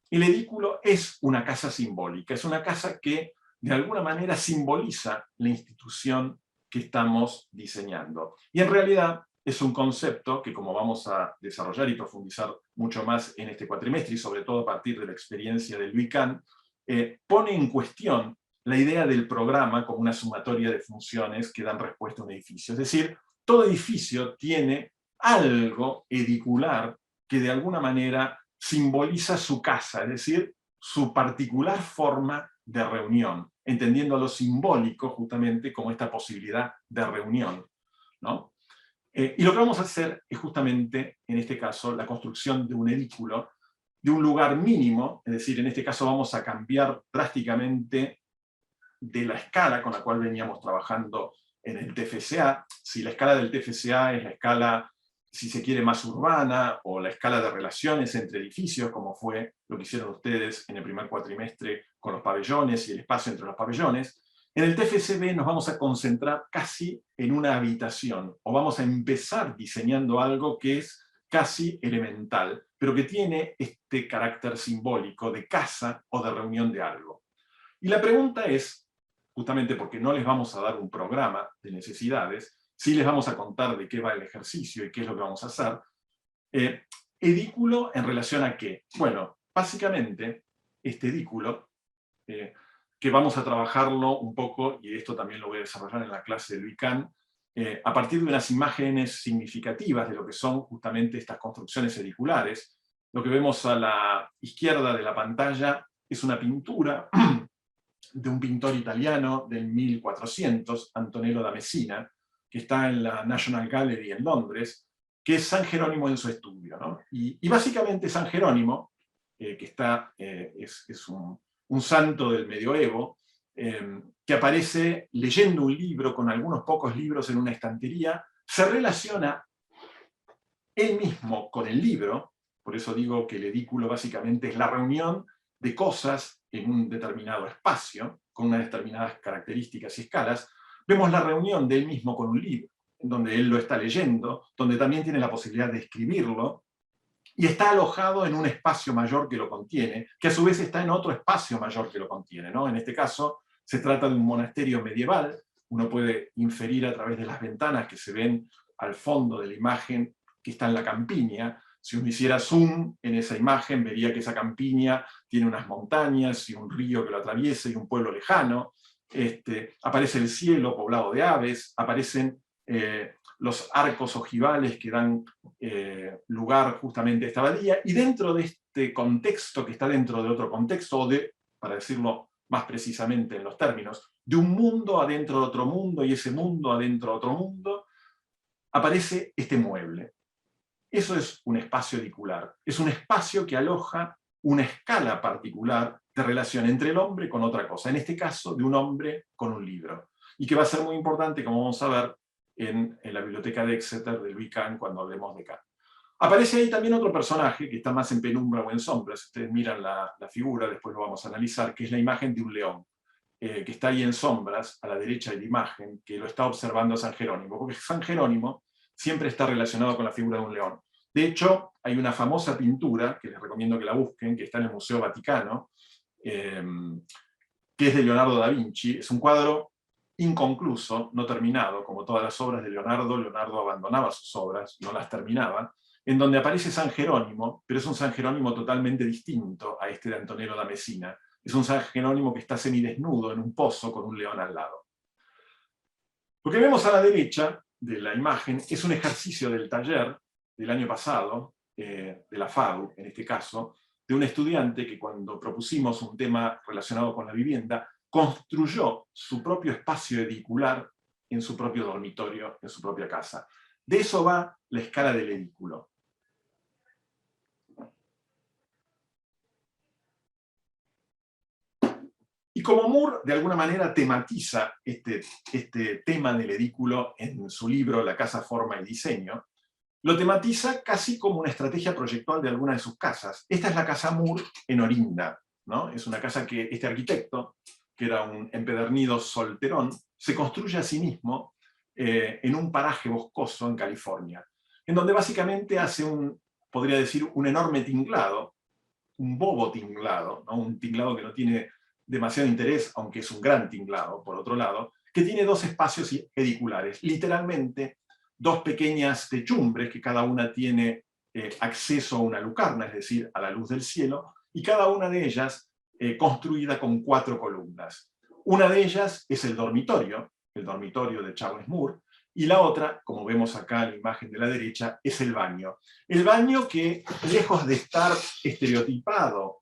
el edículo es una casa simbólica, es una casa que de alguna manera simboliza la institución que estamos diseñando. Y en realidad es un concepto que, como vamos a desarrollar y profundizar mucho más en este cuatrimestre, y sobre todo a partir de la experiencia de Louis Kahn, pone en cuestión la idea del programa como una sumatoria de funciones que dan respuesta a un edificio. Es decir, todo edificio tiene algo edicular que de alguna manera simboliza su casa, es decir, su particular forma de reunión, entendiendo lo simbólico justamente como esta posibilidad de reunión, ¿no? Y lo que vamos a hacer es justamente, en este caso, la construcción de un edículo, de un lugar mínimo, es decir, en este caso vamos a cambiar drásticamente de la escala con la cual veníamos trabajando en el TFCA. Si la escala del TFCA es la escala, si se quiere, más urbana, o la escala de relaciones entre edificios, como fue lo que hicieron ustedes en el primer cuatrimestre con los pabellones y el espacio entre los pabellones, en el TFCB nos vamos a concentrar casi en una habitación, o vamos a empezar diseñando algo que es casi elemental, pero que tiene este carácter simbólico de casa o de reunión de algo. Y la pregunta es, justamente porque no les vamos a dar un programa de necesidades, sí les vamos a contar de qué va el ejercicio y qué es lo que vamos a hacer. Edículo en relación a qué? Bueno, básicamente, este edículo, que vamos a trabajarlo un poco, y esto también lo voy a desarrollar en la clase del Vican, a partir de unas imágenes significativas de lo que son justamente estas construcciones ediculares. Lo que vemos a la izquierda de la pantalla es una pintura de un pintor italiano del 1400, Antonello da Messina, que está en la National Gallery en Londres, que es San Jerónimo en su estudio, ¿no? Y básicamente San Jerónimo, que es un santo del medioevo, que aparece leyendo un libro con algunos pocos libros en una estantería, se relaciona él mismo con el libro. Por eso digo que el edículo básicamente es la reunión de cosas en un determinado espacio, con unas determinadas características y escalas. Vemos la reunión de él mismo con un libro, en donde él lo está leyendo, donde también tiene la posibilidad de escribirlo, y está alojado en un espacio mayor que lo contiene, que a su vez está en otro espacio mayor que lo contiene, ¿no? En este caso, se trata de un monasterio medieval. Uno puede inferir a través de las ventanas que se ven al fondo de la imagen que está en la campiña. Si uno hiciera zoom en esa imagen, vería que esa campiña tiene unas montañas y un río que lo atraviesa y un pueblo lejano. Aparece el cielo poblado de aves, aparecen los arcos ojivales que dan lugar justamente a esta abadía, y dentro de este contexto, que está dentro de otro contexto, o para decirlo más precisamente en los términos, de un mundo adentro de otro mundo, y ese mundo adentro de otro mundo, aparece este mueble. Eso es un espacio edicular. Es un espacio que aloja una escala particular de relación entre el hombre con otra cosa, en este caso de un hombre con un libro, y que va a ser muy importante, como vamos a ver, en la biblioteca de Exeter del Vican cuando hablemos de Kant. Aparece ahí también otro personaje que está más en penumbra o en sombra. Si ustedes miran la figura, después lo vamos a analizar, que es la imagen de un león, que está ahí en sombras, a la derecha de la imagen, que lo está observando San Jerónimo, porque San Jerónimo siempre está relacionado con la figura de un león. De hecho, hay una famosa pintura, que les recomiendo que la busquen, que está en el Museo Vaticano, que es de Leonardo da Vinci. Es un cuadro inconcluso, no terminado, como todas las obras de Leonardo. Leonardo abandonaba sus obras, no las terminaba, en donde aparece San Jerónimo, pero es un San Jerónimo totalmente distinto a este de Antonello da Messina. Es un San Jerónimo que está semidesnudo en un pozo con un león al lado. Lo que vemos a la derecha de la imagen es un ejercicio del taller del año pasado, de la FADU en este caso, de un estudiante que cuando propusimos un tema relacionado con la vivienda, construyó su propio espacio edicular en su propio dormitorio, en su propia casa. De eso va la escala del edículo. Y como Moore de alguna manera tematiza este tema del edículo en su libro La casa, forma y diseño, lo tematiza casi como una estrategia proyectual de alguna de sus casas. Esta es la casa Moore en Orinda, ¿no? Es una casa que este arquitecto, que era un empedernido solterón, se construye a sí mismo en un paraje boscoso en California, en donde básicamente hace podría decir, un enorme tinglado, un bobo tinglado, ¿no? Un tinglado que no tiene demasiado interés, aunque es un gran tinglado, por otro lado, que tiene dos espacios ediculares, literalmente dos pequeñas techumbres que cada una tiene acceso a una lucarna, es decir, a la luz del cielo, y cada una de ellas construida con 4 columnas. Una de ellas es el dormitorio de Charles Moore, y la otra, como vemos acá en la imagen de la derecha, es el baño. El baño que, lejos de estar estereotipado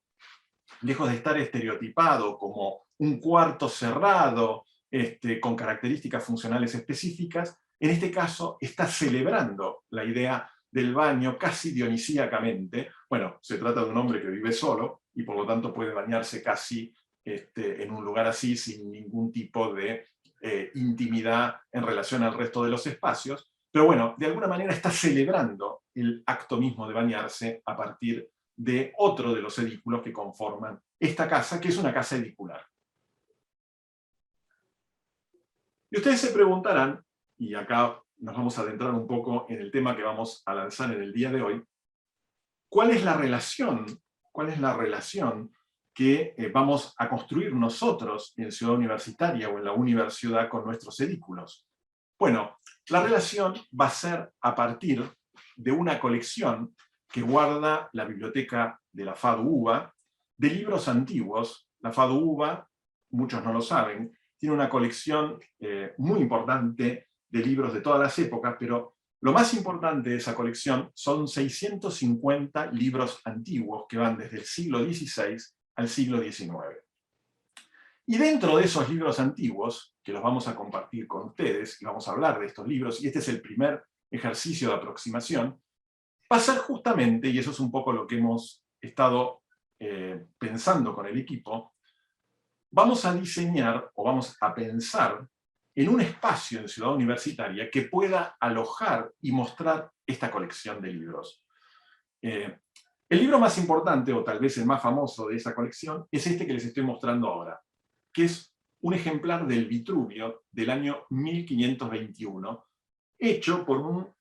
como un cuarto cerrado, con características funcionales específicas, en este caso está celebrando la idea del baño casi dionisíacamente. Bueno, se trata de un hombre que vive solo y por lo tanto puede bañarse casi en un lugar así sin ningún tipo de intimidad en relación al resto de los espacios, pero bueno, de alguna manera está celebrando el acto mismo de bañarse a partir de otro de los edículos que conforman esta casa, que es una casa edicular. Y ustedes se preguntarán, y acá nos vamos a adentrar un poco en el tema que vamos a lanzar en el día de hoy, ¿cuál es la relación que vamos a construir nosotros en Ciudad Universitaria o en la Universidad con nuestros edículos? Bueno, la relación va a ser a partir de una colección que guarda la biblioteca de la FADU-UBA de libros antiguos. La FADU-UBA, muchos no lo saben, tiene una colección muy importante de libros de todas las épocas, pero lo más importante de esa colección son 650 libros antiguos que van desde el siglo XVI al siglo XIX. Y dentro de esos libros antiguos, que los vamos a compartir con ustedes, y vamos a hablar de estos libros, y este es el primer ejercicio de aproximación, va a ser justamente, y eso es un poco lo que hemos estado pensando con el equipo, vamos a diseñar o vamos a pensar en un espacio en Ciudad Universitaria que pueda alojar y mostrar esta colección de libros. El libro más importante, o tal vez el más famoso de esa colección, es este que les estoy mostrando ahora, que es un ejemplar del Vitruvio del año 1521, hecho por un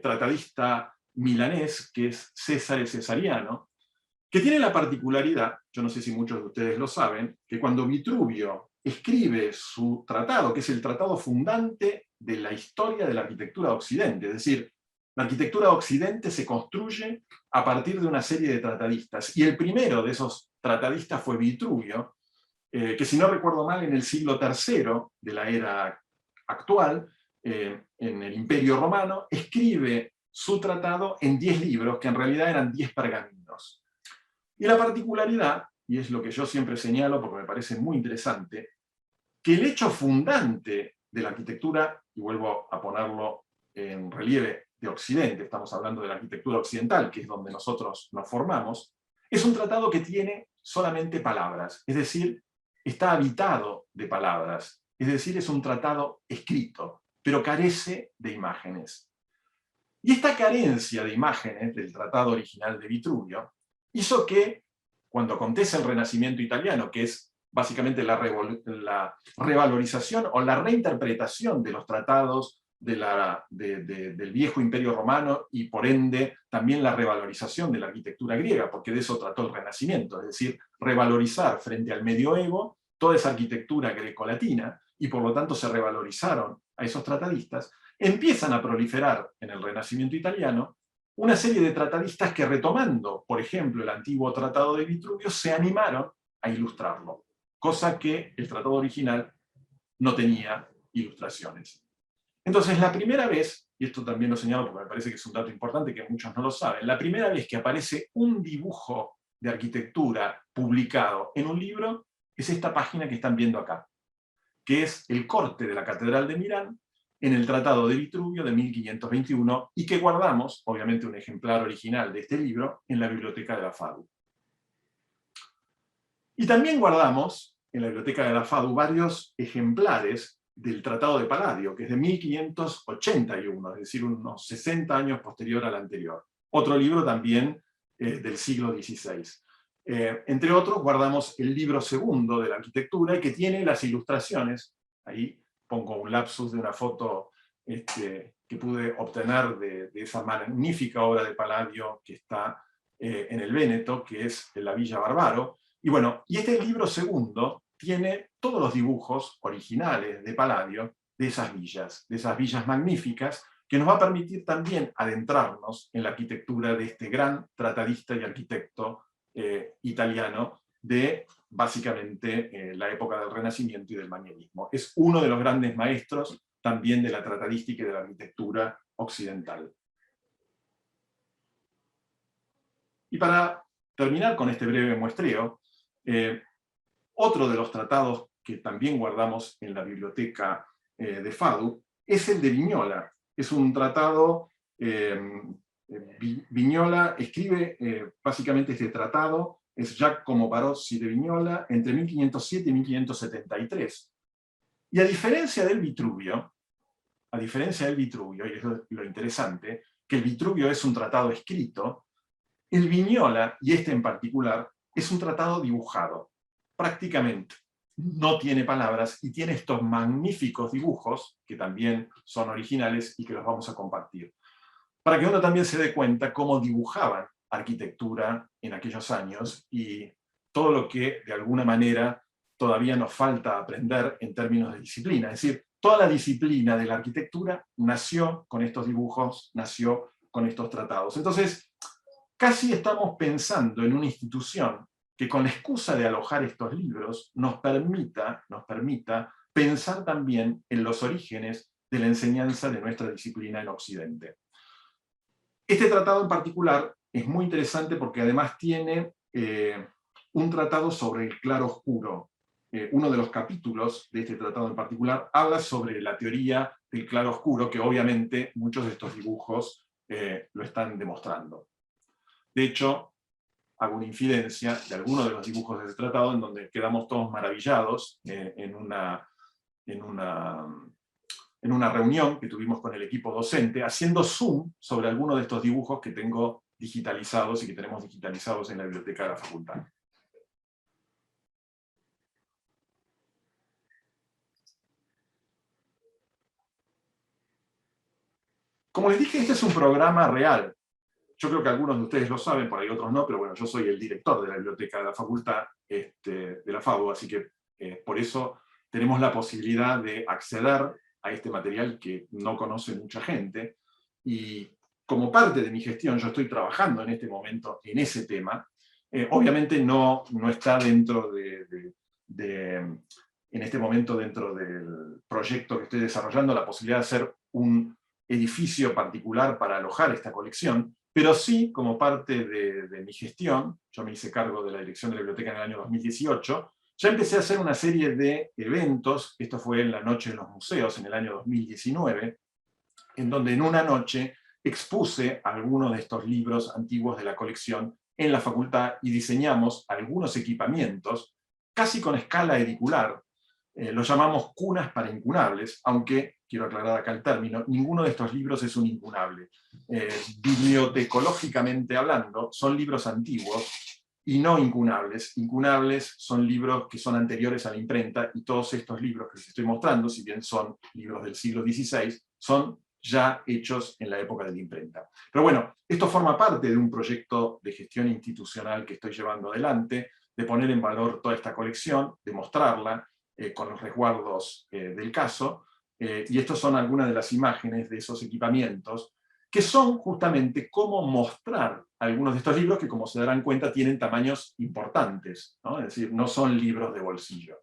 tratadista milanés, que es Césare Cesariano, que tiene la particularidad, yo no sé si muchos de ustedes lo saben, que cuando Vitruvio escribe su tratado, que es el tratado fundante de la historia de la arquitectura de Occidente, es decir, la arquitectura de Occidente se construye a partir de una serie de tratadistas, y el primero de esos tratadistas fue Vitruvio, que si no recuerdo mal, en el siglo III de la era actual, en el Imperio Romano, escribe su tratado en 10 libros, que en realidad eran 10 pergaminos. Y la particularidad, y es lo que yo siempre señalo porque me parece muy interesante, que el hecho fundante de la arquitectura, y vuelvo a ponerlo en relieve, de Occidente, estamos hablando de la arquitectura occidental, que es donde nosotros nos formamos, es un tratado que tiene solamente palabras, es decir, está habitado de palabras, es decir, es un tratado escrito, pero carece de imágenes. Y esta carencia de imágenes del tratado original de Vitruvio hizo que, cuando acontece el Renacimiento italiano, que es básicamente la revalorización o la reinterpretación de los tratados del viejo Imperio Romano, y por ende también la revalorización de la arquitectura griega, porque de eso trató el Renacimiento, es decir, revalorizar frente al medioevo toda esa arquitectura grecolatina, y por lo tanto se revalorizaron a esos tratadistas. Empiezan a proliferar en el Renacimiento italiano una serie de tratadistas que, retomando, por ejemplo, el antiguo tratado de Vitruvio, se animaron a ilustrarlo, cosa que el tratado original no tenía ilustraciones. Entonces, la primera vez, y esto también lo señalo porque me parece que es un dato importante que muchos no lo saben, la primera vez que aparece un dibujo de arquitectura publicado en un libro es esta página que están viendo acá, que es el corte de la Catedral de Milán en el Tratado de Vitruvio de 1521, y que guardamos, obviamente un ejemplar original de este libro, en la biblioteca de la FADU. Y también guardamos en la biblioteca de la FADU varios ejemplares del Tratado de Palladio, que es de 1581, es decir, unos 60 años posterior al anterior. Otro libro también del siglo XVI. Entre otros, guardamos el libro segundo de la arquitectura, que tiene las ilustraciones. Ahí pongo un lapsus de una foto que pude obtener de esa magnífica obra de Palladio que está en el Véneto, que es la Villa Barbaro. Y bueno, y este libro segundo tiene todos los dibujos originales de Palladio de esas villas magníficas, que nos va a permitir también adentrarnos en la arquitectura de este gran tratadista y arquitecto italiano de, básicamente, la época del Renacimiento y del Manierismo. Es uno de los grandes maestros también de la tratadística y de la arquitectura occidental. Y para terminar con este breve muestreo, otro de los tratados que también guardamos en la biblioteca de FADU es el de Vignola. Es un tratado, Vignola escribe básicamente este tratado, es Giacomo Barozzi de Vignola, entre 1507 y 1573. Y a diferencia del Vitruvio, y es lo interesante, que el Vitruvio es un tratado escrito, el Vignola, y este en particular, es un tratado dibujado. Prácticamente no tiene palabras y tiene estos magníficos dibujos, que también son originales y que los vamos a compartir, para que uno también se dé cuenta cómo dibujaban arquitectura en aquellos años y todo lo que de alguna manera todavía nos falta aprender en términos de disciplina. Es decir, toda la disciplina de la arquitectura nació con estos dibujos, nació con estos tratados. Entonces, casi estamos pensando en una institución que con la excusa de alojar estos libros nos permita pensar también en los orígenes de la enseñanza de nuestra disciplina en Occidente. Este tratado en particular es muy interesante porque además tiene un tratado sobre el claroscuro. Uno de los capítulos de este tratado en particular habla sobre la teoría del claroscuro, que obviamente muchos de estos dibujos lo están demostrando. De hecho, hago una infidencia de algunos de los dibujos de ese tratado en donde quedamos todos maravillados en una reunión que tuvimos con el equipo docente, haciendo zoom sobre algunos de estos dibujos que tengo digitalizados y que tenemos digitalizados en la biblioteca de la facultad. Como les dije, este es un programa real. Yo creo que algunos de ustedes lo saben, por ahí otros no, pero bueno, yo soy el director de la biblioteca de la facultad, de la FADU, así que por eso tenemos la posibilidad de acceder a este material que no conoce mucha gente, y como parte de mi gestión yo estoy trabajando en este momento en ese tema. Obviamente no está dentro en este momento dentro del proyecto que estoy desarrollando la posibilidad de hacer un edificio particular para alojar esta colección, pero sí, como parte de mi gestión, yo me hice cargo de la dirección de la biblioteca en el año 2018, ya empecé a hacer una serie de eventos. Esto fue en la Noche de los Museos, en el año 2019, en donde en una noche expuse algunos de estos libros antiguos de la colección en la facultad y diseñamos algunos equipamientos, casi con escala edicular. Los llamamos cunas para incunables, aunque, quiero aclarar acá el término, ninguno de estos libros es un incunable. Bibliotecológicamente hablando, son libros antiguos y no incunables. Incunables son libros que son anteriores a la imprenta, y todos estos libros que les estoy mostrando, si bien son libros del siglo XVI, son ya hechos en la época de la imprenta. Pero bueno, esto forma parte de un proyecto de gestión institucional que estoy llevando adelante, de poner en valor toda esta colección, de mostrarla con los resguardos del caso, y estas son algunas de las imágenes de esos equipamientos, que son justamente cómo mostrar algunos de estos libros que, como se darán cuenta, tienen tamaños importantes, ¿no? Es decir, no son libros de bolsillo.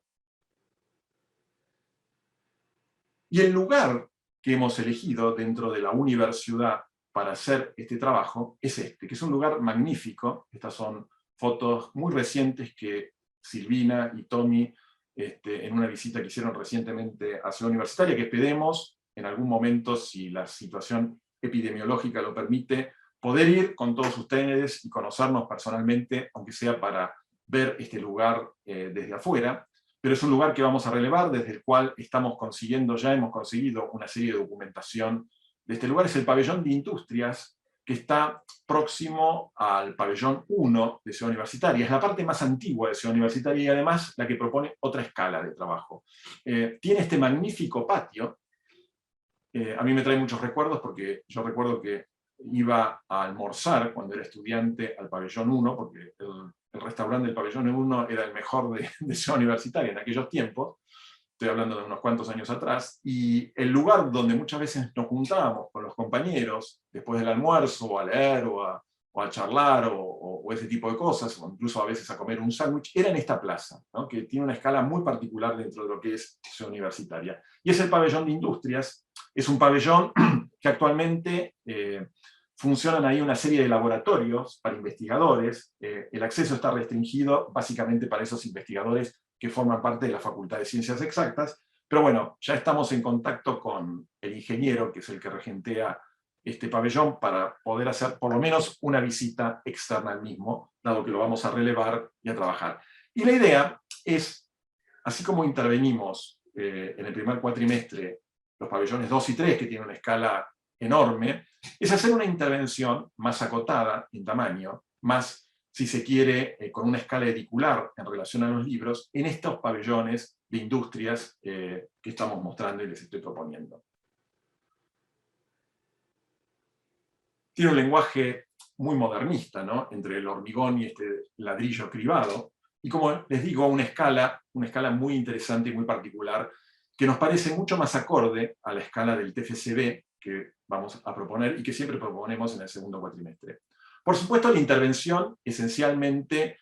Y el lugar que hemos elegido dentro de la universidad para hacer este trabajo es este, que es un lugar magnífico. Estas son fotos muy recientes que Silvina y Tommy, en una visita que hicieron recientemente a Ciudad Universitaria, que esperemos en algún momento, si la situación epidemiológica lo permite, poder ir con todos ustedes y conocernos personalmente, aunque sea para ver este lugar desde afuera. Pero es un lugar que vamos a relevar, desde el cual estamos consiguiendo, ya hemos conseguido una serie de documentación de este lugar. Es el pabellón de industrias, que está próximo al pabellón 1 de Ciudad Universitaria. Es la parte más antigua de Ciudad Universitaria y además la que propone otra escala de trabajo. Tiene este magnífico patio. A mí me trae muchos recuerdos porque yo recuerdo que iba a almorzar cuando era estudiante al pabellón 1, porque el restaurante del pabellón 1 era el mejor de Ciudad Universitaria en aquellos tiempos. Estoy hablando de unos cuantos años atrás, y el lugar donde muchas veces nos juntábamos con los compañeros después del almuerzo, a leer o a charlar o ese tipo de cosas, o incluso a veces a comer un sándwich, era en esta plaza, ¿no? Que tiene una escala muy particular dentro de lo que es Ciudad Universitaria. Y es el pabellón de industrias. Es un pabellón que actualmente funcionan ahí una serie de laboratorios para investigadores. El acceso está restringido básicamente para esos investigadores que forman parte de la Facultad de Ciencias Exactas, pero bueno, ya estamos en contacto con el ingeniero, que es el que regentea este pabellón, para poder hacer por lo menos una visita externa al mismo, dado que lo vamos a relevar y a trabajar. Y la idea es, así como intervenimos en el primer cuatrimestre los pabellones 2 y 3, que tienen una escala enorme, es hacer una intervención más acotada en tamaño, más, si se quiere, con una escala edicular en relación a los libros, en estos pabellones de industrias que estamos mostrando y les estoy proponiendo. Tiene un lenguaje muy modernista, ¿no? Entre el hormigón y este ladrillo cribado. y como les digo, una escala muy interesante y muy particular, que nos parece mucho más acorde a la escala del TFCB que vamos a proponer y que siempre proponemos en el segundo cuatrimestre. Por supuesto, la intervención esencialmente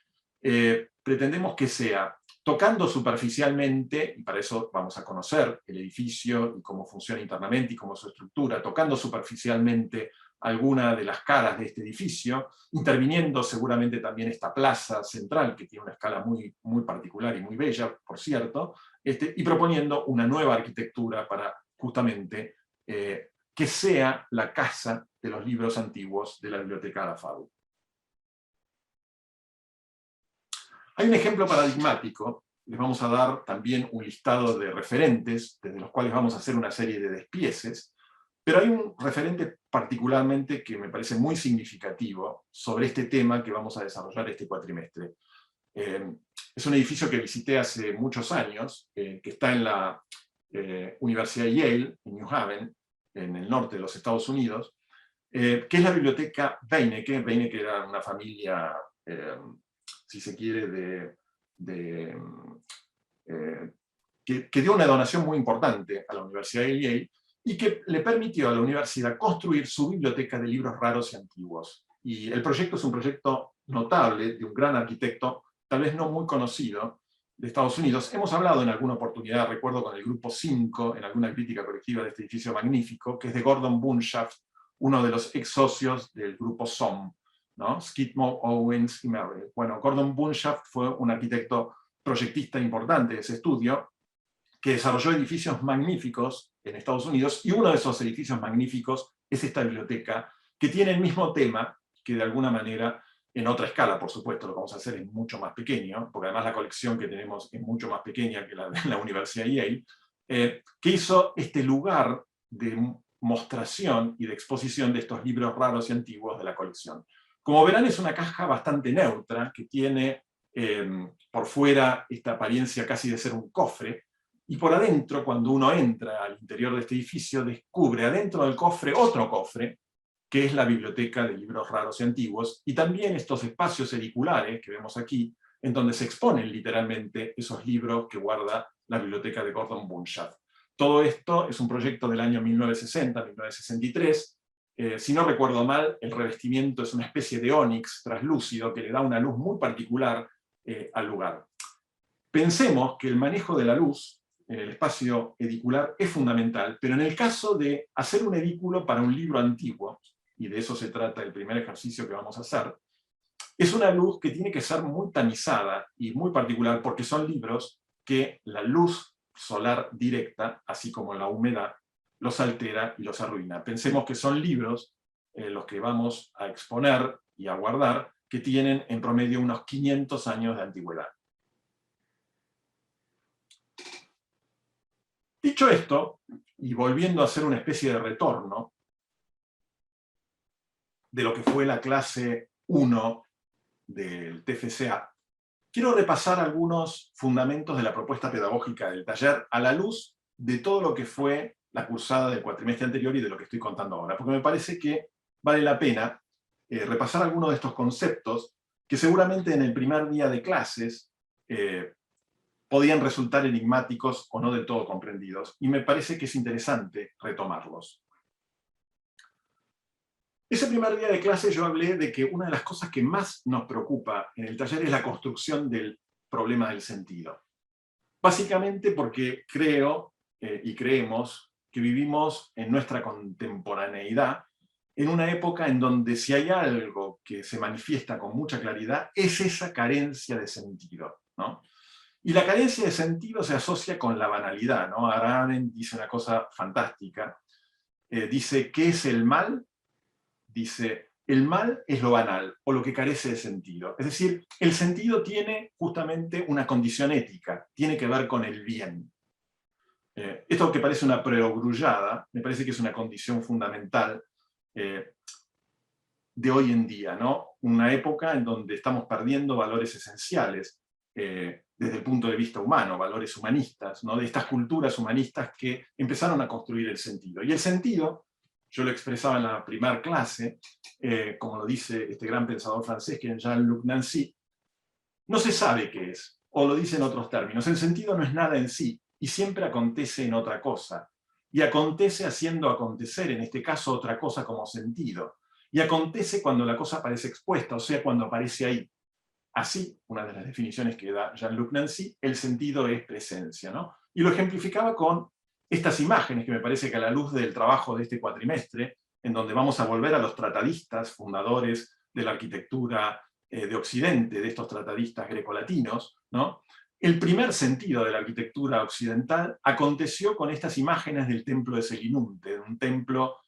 pretendemos que sea tocando superficialmente, y para eso vamos a conocer el edificio y cómo funciona internamente y cómo es su estructura, tocando superficialmente alguna de las caras de este edificio, interviniendo seguramente también esta plaza central, que tiene una escala muy, muy particular y muy bella, por cierto, y proponiendo una nueva arquitectura para justamente que sea la casa de los libros antiguos de la Biblioteca de la FADU. Hay un ejemplo paradigmático, les vamos a dar también un listado de referentes, desde los cuales vamos a hacer una serie de despieces, pero hay un referente particularmente que me parece muy significativo sobre este tema que vamos a desarrollar este cuatrimestre. Es un edificio que visité hace muchos años, que está en la Universidad de Yale, en New Haven, en el norte de los Estados Unidos, que es la biblioteca Beinecke. Beinecke era una familia, si se quiere, que dio una donación muy importante a la Universidad de Yale y que le permitió a la universidad construir su biblioteca de libros raros y antiguos. Y el proyecto es un proyecto notable de un gran arquitecto, tal vez no muy conocido, de Estados Unidos. Hemos hablado en alguna oportunidad, recuerdo con el grupo 5, en alguna crítica colectiva de este edificio magnífico, que es de Gordon Bunshaft, uno de los ex socios del grupo SOM, ¿no? Skidmore, Owens y Merrill. Bueno, Gordon Bunshaft fue un arquitecto proyectista importante de ese estudio, que desarrolló edificios magníficos en Estados Unidos, y uno de esos edificios magníficos es esta biblioteca, que tiene el mismo tema, que de alguna manera, en otra escala, por supuesto, lo que vamos a hacer es mucho más pequeño, porque además la colección que tenemos es mucho más pequeña que la de la Universidad de Yale, que hizo este lugar de mostración y de exposición de estos libros raros y antiguos de la colección. Como verán, es una caja bastante neutra, que tiene por fuera esta apariencia casi de ser un cofre, y por adentro, cuando uno entra al interior de este edificio, descubre adentro del cofre otro cofre, que es la biblioteca de libros raros y antiguos, y también estos espacios ediculares que vemos aquí, en donde se exponen literalmente esos libros que guarda la biblioteca de Gordon Bunshaft. Todo esto es un proyecto del año 1960-1963, si no recuerdo mal, el revestimiento es una especie de ónix translúcido que le da una luz muy particular al lugar. Pensemos que el manejo de la luz en el espacio edicular es fundamental, pero en el caso de hacer un edículo para un libro antiguo, y de eso se trata el primer ejercicio que vamos a hacer, es una luz que tiene que ser muy tamizada y muy particular, porque son libros que la luz solar directa, así como la humedad, los altera y los arruina. Pensemos que son libros, los que vamos a exponer y a guardar, que tienen en promedio unos 500 años de antigüedad. Dicho esto, y volviendo a hacer una especie de retorno de lo que fue la clase 1 del TFCA, quiero repasar algunos fundamentos de la propuesta pedagógica del taller a la luz de todo lo que fue la cursada del cuatrimestre anterior y de lo que estoy contando ahora, porque me parece que vale la pena repasar algunos de estos conceptos que seguramente en el primer día de clases podían resultar enigmáticos o no del todo comprendidos, y me parece que es interesante retomarlos. Ese primer día de clase yo hablé de que una de las cosas que más nos preocupa en el taller es la construcción del problema del sentido. Básicamente porque creo y creemos que vivimos en nuestra contemporaneidad en una época en donde si hay algo que se manifiesta con mucha claridad es esa carencia de sentido, ¿no? Y la carencia de sentido se asocia con la banalidad, ¿no? Arendt dice una cosa fantástica. Dice, ¿qué es el mal? Dice, el mal es lo banal, o lo que carece de sentido. Es decir, el sentido tiene justamente una condición ética, tiene que ver con el bien. Esto que parece una perogrullada, me parece que es una condición fundamental de hoy en día, ¿no? Una época en donde estamos perdiendo valores esenciales, desde el punto de vista humano, valores humanistas, ¿no? De estas culturas humanistas que empezaron a construir el sentido. Y el sentido, yo lo expresaba en la primera clase, como lo dice este gran pensador francés, que es Jean-Luc Nancy, no se sabe qué es, o lo dice en otros términos. El sentido no es nada en sí, y siempre acontece en otra cosa. Y acontece haciendo acontecer, en este caso, otra cosa como sentido. Y acontece cuando la cosa aparece expuesta, o sea, cuando aparece ahí. Así, una de las definiciones que da Jean-Luc Nancy, el sentido es presencia, ¿no? Y lo ejemplificaba con estas imágenes que me parece que a la luz del trabajo de este cuatrimestre, en donde vamos a volver a los tratadistas, fundadores de la arquitectura de Occidente, de estos tratadistas grecolatinos, ¿no? El primer sentido de la arquitectura occidental aconteció con estas imágenes del templo de Selinunte, un templo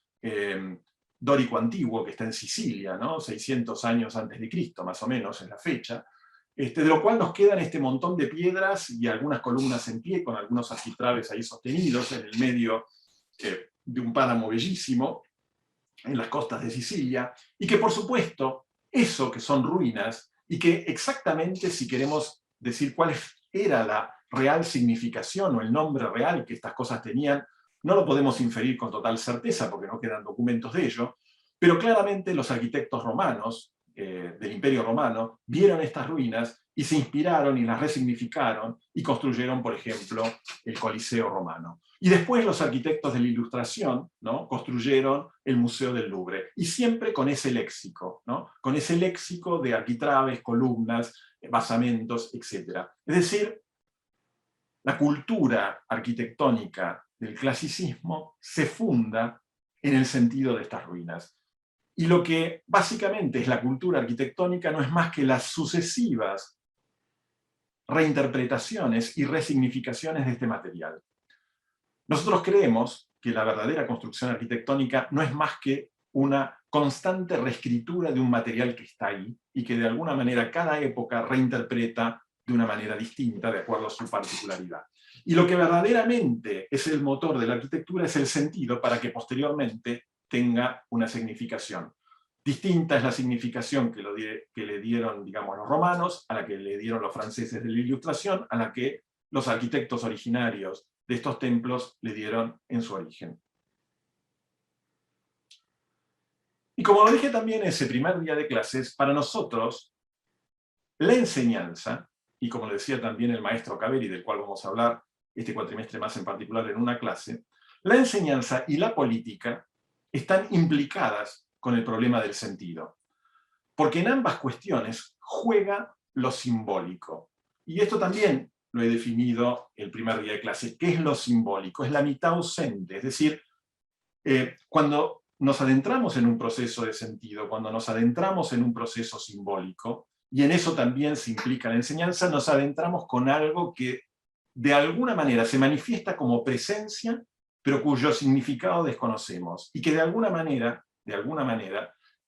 dórico antiguo que está en Sicilia, ¿no? 600 años antes de Cristo, más o menos, es la fecha, de lo cual nos quedan este montón de piedras y algunas columnas en pie, con algunos arquitraves ahí sostenidos en el medio de un páramo bellísimo, en las costas de Sicilia, y que por supuesto, eso que son ruinas, y que exactamente, si queremos decir cuál era la real significación o el nombre real que estas cosas tenían, no lo podemos inferir con total certeza porque no quedan documentos de ello, pero claramente los arquitectos romanos del Imperio Romano vieron estas ruinas y se inspiraron y las resignificaron y construyeron, por ejemplo, el Coliseo romano. Y después los arquitectos de la Ilustración, ¿no?, construyeron el Museo del Louvre, y siempre con ese léxico, ¿no?, con ese léxico de arquitraves, columnas, basamentos, etc. Es decir, la cultura arquitectónica del clasicismo se funda en el sentido de estas ruinas. Y lo que básicamente es la cultura arquitectónica no es más que las sucesivas reinterpretaciones y resignificaciones de este material. Nosotros creemos que la verdadera construcción arquitectónica no es más que una constante reescritura de un material que está ahí y que de alguna manera cada época reinterpreta de una manera distinta de acuerdo a su particularidad. Y lo que verdaderamente es el motor de la arquitectura es el sentido para que posteriormente tenga una significación. Distinta es la significación que le dieron, digamos, los romanos, a la que le dieron los franceses de la Ilustración, a la que los arquitectos originarios de estos templos le dieron en su origen. Y como lo dije también ese primer día de clases, para nosotros la enseñanza, y como lo decía también el maestro Caveri, del cual vamos a hablar este cuatrimestre más en particular en una clase, la enseñanza y la política están implicadas con el problema del sentido. Porque en ambas cuestiones juega lo simbólico. Y esto también lo he definido el primer día de clase. ¿Qué es lo simbólico? Es la mitad ausente. Es decir, cuando nos adentramos en un proceso de sentido, cuando nos adentramos en un proceso simbólico, y en eso también se implica la enseñanza, nos adentramos con algo que de alguna manera se manifiesta como presencia, pero cuyo significado desconocemos, y que de alguna manera,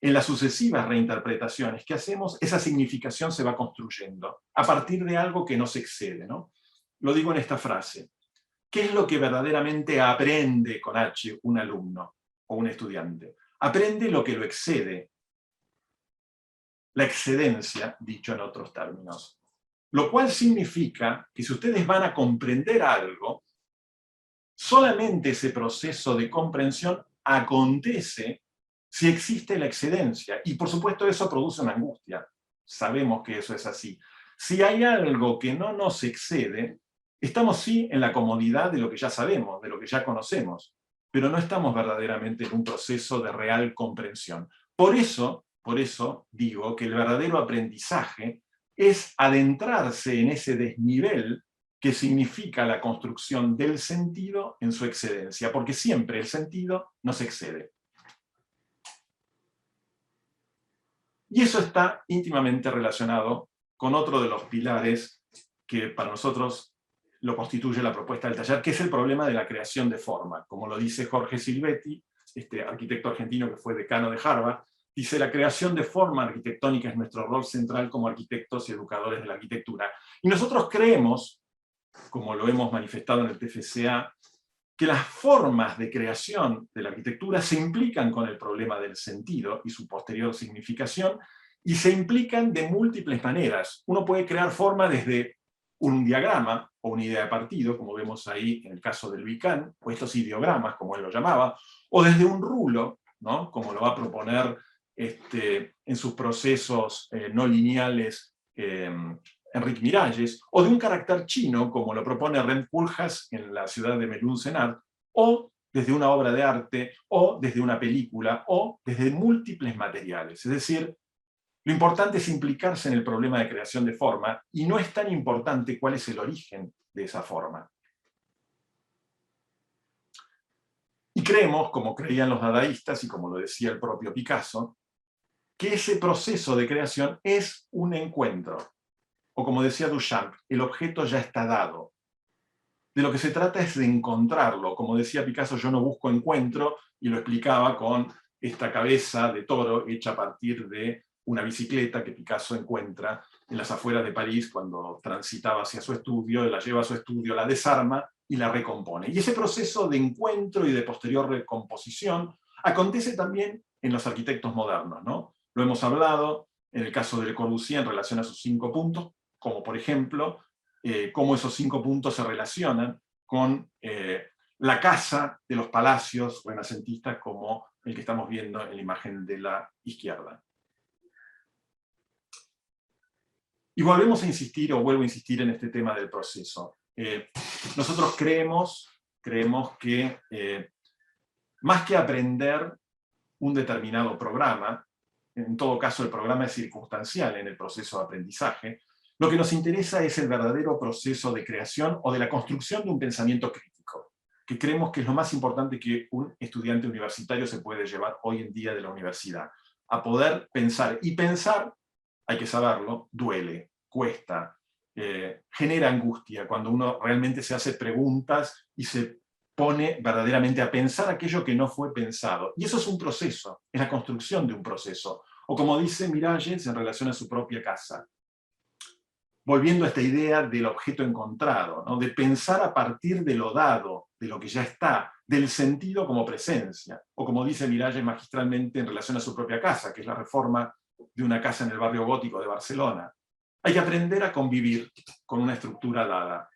en las sucesivas reinterpretaciones que hacemos, esa significación se va construyendo a partir de algo que nos excede, ¿no? Lo digo en esta frase. ¿Qué es lo que verdaderamente aprende con H un alumno o un estudiante? Aprende lo que lo excede. La excedencia, dicho en otros términos. Lo cual significa que si ustedes van a comprender algo, solamente ese proceso de comprensión acontece si existe la excedencia. Y por supuesto eso produce una angustia. Sabemos que eso es así. Si hay algo que no nos excede, estamos sí en la comodidad de lo que ya sabemos, de lo que ya conocemos, pero no estamos verdaderamente en un proceso de real comprensión. Por eso digo que el verdadero aprendizaje es adentrarse en ese desnivel que significa la construcción del sentido en su excedencia, porque siempre el sentido nos excede. Y eso está íntimamente relacionado con otro de los pilares que para nosotros lo constituye la propuesta del taller, que es el problema de la creación de forma. Como lo dice Jorge Silvetti, este arquitecto argentino que fue decano de Harvard, dice: la creación de forma arquitectónica es nuestro rol central como arquitectos y educadores de la arquitectura. Y nosotros creemos, como lo hemos manifestado en el TFCA, que las formas de creación de la arquitectura se implican con el problema del sentido y su posterior significación, y se implican de múltiples maneras. Uno puede crear forma desde un diagrama o una idea de partido, como vemos ahí en el caso del Vican, o estos ideogramas, como él lo llamaba, o desde un rulo, ¿no?, como lo va a proponer en sus procesos no lineales Enrique Miralles, o de un carácter chino, como lo propone Rem Koolhaas en la ciudad de Melun Senart, o desde una obra de arte, o desde una película, o desde múltiples materiales. Es decir, lo importante es implicarse en el problema de creación de forma, y no es tan importante cuál es el origen de esa forma. Y creemos, como creían los dadaístas, y como lo decía el propio Picasso, que ese proceso de creación es un encuentro. O como decía Duchamp, el objeto ya está dado. De lo que se trata es de encontrarlo. Como decía Picasso, yo no busco encuentro, y lo explicaba con esta cabeza de toro hecha a partir de una bicicleta que Picasso encuentra en las afueras de París cuando transitaba hacia su estudio, la lleva a su estudio, la desarma y la recompone. Y ese proceso de encuentro y de posterior recomposición acontece también en los arquitectos modernos, ¿no? Lo hemos hablado en el caso de Le Corbusier en relación a sus 5 puntos, como por ejemplo, cómo esos 5 puntos se relacionan con la casa de los palacios renacentistas como el que estamos viendo en la imagen de la izquierda. Y volvemos a insistir, o vuelvo a insistir en este tema del proceso. Nosotros creemos que más que aprender un determinado programa, en todo caso el programa es circunstancial en el proceso de aprendizaje, lo que nos interesa es el verdadero proceso de creación o de la construcción de un pensamiento crítico, que creemos que es lo más importante que un estudiante universitario se puede llevar hoy en día de la universidad, a poder pensar. Y pensar, hay que saberlo, duele, cuesta, genera angustia cuando uno realmente se hace preguntas y se pone verdaderamente a pensar aquello que no fue pensado. Y eso es un proceso, es la construcción de un proceso. O como dice Miralles en relación a su propia casa, volviendo a esta idea del objeto encontrado, ¿no? De pensar a partir de lo dado, de lo que ya está, del sentido como presencia, o como dice Miralles magistralmente en relación a su propia casa, que es la reforma de una casa en el barrio gótico de Barcelona. Hay que aprender a convivir con una estructura dada,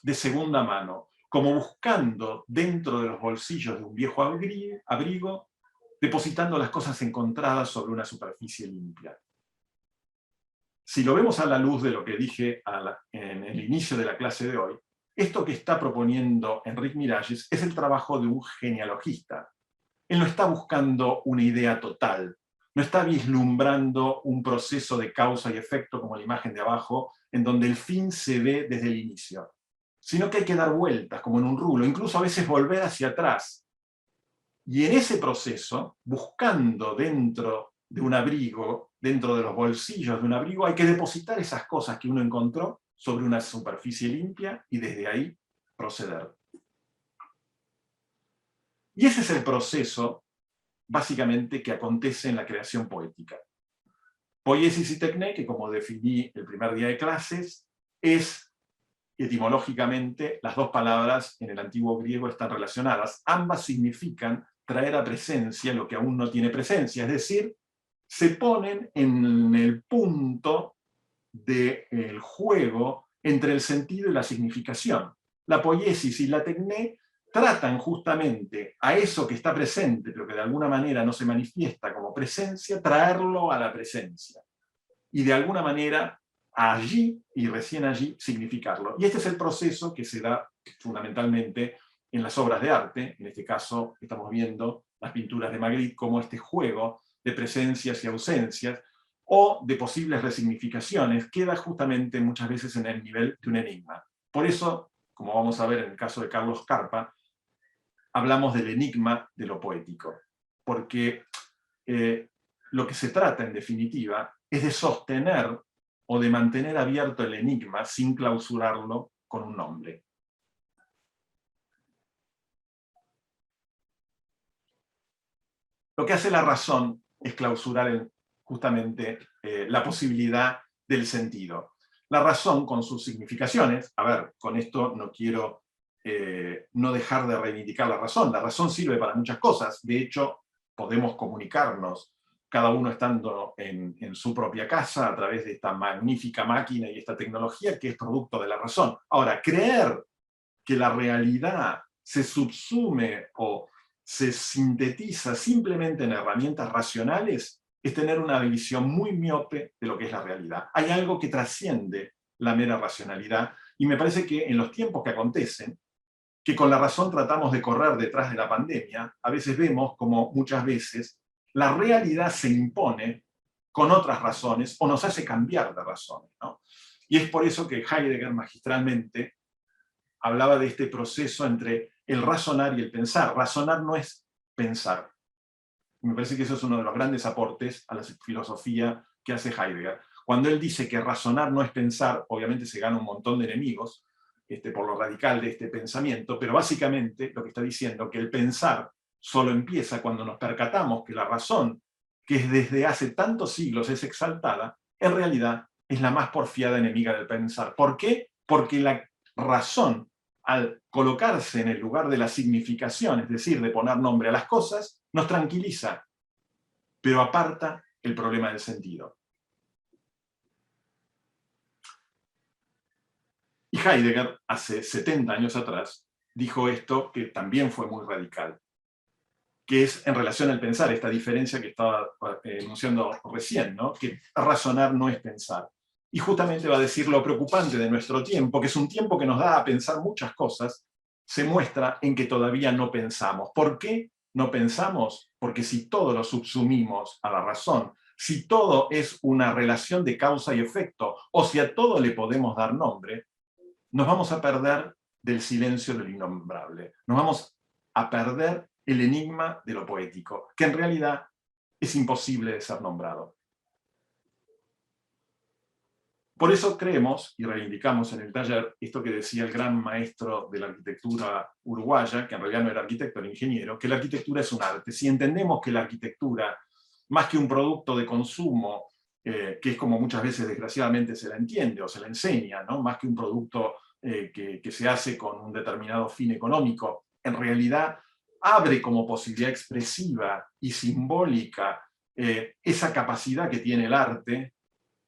de segunda mano, como buscando dentro de los bolsillos de un viejo abrigo, depositando las cosas encontradas sobre una superficie limpia. Si lo vemos a la luz de lo que dije en el inicio de la clase de hoy, esto que está proponiendo Enrique Miralles es el trabajo de un genealogista. Él no está buscando una idea total, no está vislumbrando un proceso de causa y efecto como la imagen de abajo, en donde el fin se ve desde el inicio, sino que hay que dar vueltas, como en un rulo, incluso a veces volver hacia atrás. Y en ese proceso, buscando dentro de un abrigo, dentro de los bolsillos de un abrigo, hay que depositar esas cosas que uno encontró sobre una superficie limpia y desde ahí proceder. Y ese es el proceso, básicamente, que acontece en la creación poética. Poiesis y tecné, que como definí el primer día de clases, es etimológicamente, las dos palabras en el antiguo griego están relacionadas. Ambas significan traer a presencia lo que aún no tiene presencia, es decir, se ponen en el punto del juego entre el sentido y la significación. La poiesis y la tecné tratan justamente a eso que está presente, pero que de alguna manera no se manifiesta como presencia, traerlo a la presencia. Y de alguna manera, allí, y recién allí, significarlo. Y este es el proceso que se da fundamentalmente en las obras de arte. En este caso, estamos viendo las pinturas de Magritte como este juego de presencias y ausencias, o de posibles resignificaciones, queda justamente muchas veces en el nivel de un enigma. Por eso, como vamos a ver en el caso de Carlos Carpa, hablamos del enigma de lo poético, porque lo que se trata, en definitiva, es de sostener o de mantener abierto el enigma sin clausurarlo con un nombre. Lo que hace la razón es clausurar justamente la posibilidad del sentido. La razón con sus significaciones, a ver, con esto no quiero no dejar de reivindicar la razón sirve para muchas cosas, de hecho podemos comunicarnos, cada uno estando en su propia casa a través de esta magnífica máquina y esta tecnología que es producto de la razón. Ahora, creer que la realidad se subsume o se sintetiza simplemente en herramientas racionales es tener una visión muy miope de lo que es la realidad. Hay algo que trasciende la mera racionalidad. Y me parece que en los tiempos que acontecen, que con la razón tratamos de correr detrás de la pandemia, a veces vemos como muchas veces la realidad se impone con otras razones o nos hace cambiar de razones, ¿no? Y es por eso que Heidegger magistralmente hablaba de este proceso entre el razonar y el pensar. Razonar no es pensar. Me parece que eso es uno de los grandes aportes a la filosofía que hace Heidegger. Cuando él dice que razonar no es pensar, obviamente se gana un montón de enemigos por lo radical de este pensamiento, pero básicamente lo que está diciendo es que el pensar solo empieza cuando nos percatamos que la razón, que desde hace tantos siglos es exaltada, en realidad es la más porfiada enemiga del pensar. ¿Por qué? Porque la razón, al colocarse en el lugar de la significación, es decir, de poner nombre a las cosas, nos tranquiliza, pero aparta el problema del sentido. Y Heidegger, hace 70 años atrás, dijo esto que también fue muy radical, que es en relación al pensar, esta diferencia que estaba enunciando recién, ¿no? Que razonar no es pensar. Y justamente va a decir lo preocupante de nuestro tiempo, que es un tiempo que nos da a pensar muchas cosas, se muestra en que todavía no pensamos. ¿Por qué no pensamos? Porque si todo lo subsumimos a la razón, si todo es una relación de causa y efecto, o si a todo le podemos dar nombre, nos vamos a perder del silencio del innombrable. Nos vamos a perder el enigma de lo poético, que en realidad es imposible de ser nombrado. Por eso creemos y reivindicamos en el taller esto que decía el gran maestro de la arquitectura uruguaya, que en realidad no era arquitecto, era ingeniero, que la arquitectura es un arte. Si entendemos que la arquitectura, más que un producto de consumo, que es como muchas veces desgraciadamente se la entiende o se la enseña, ¿no? Más que un producto que se hace con un determinado fin económico, en realidad abre como posibilidad expresiva y simbólica esa capacidad que tiene el arte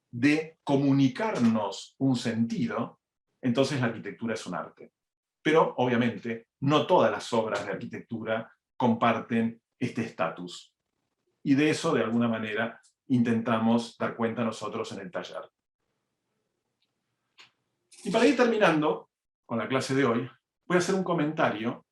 de comunicarnos un sentido, entonces la arquitectura es un arte. Pero, obviamente, no todas las obras de arquitectura comparten este estatus. Y de eso, de alguna manera, intentamos dar cuenta nosotros en el taller. Y para ir terminando con la clase de hoy, voy a hacer un comentario,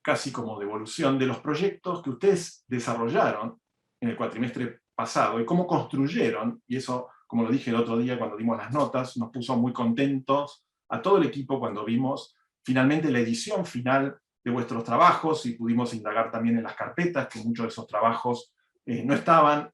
casi como devolución, de los proyectos que ustedes desarrollaron en el cuatrimestre pasado y cómo construyeron, y eso, como lo dije el otro día cuando dimos las notas, nos puso muy contentos a todo el equipo cuando vimos finalmente la edición final de vuestros trabajos y pudimos indagar también en las carpetas, que muchos de esos trabajos no estaban,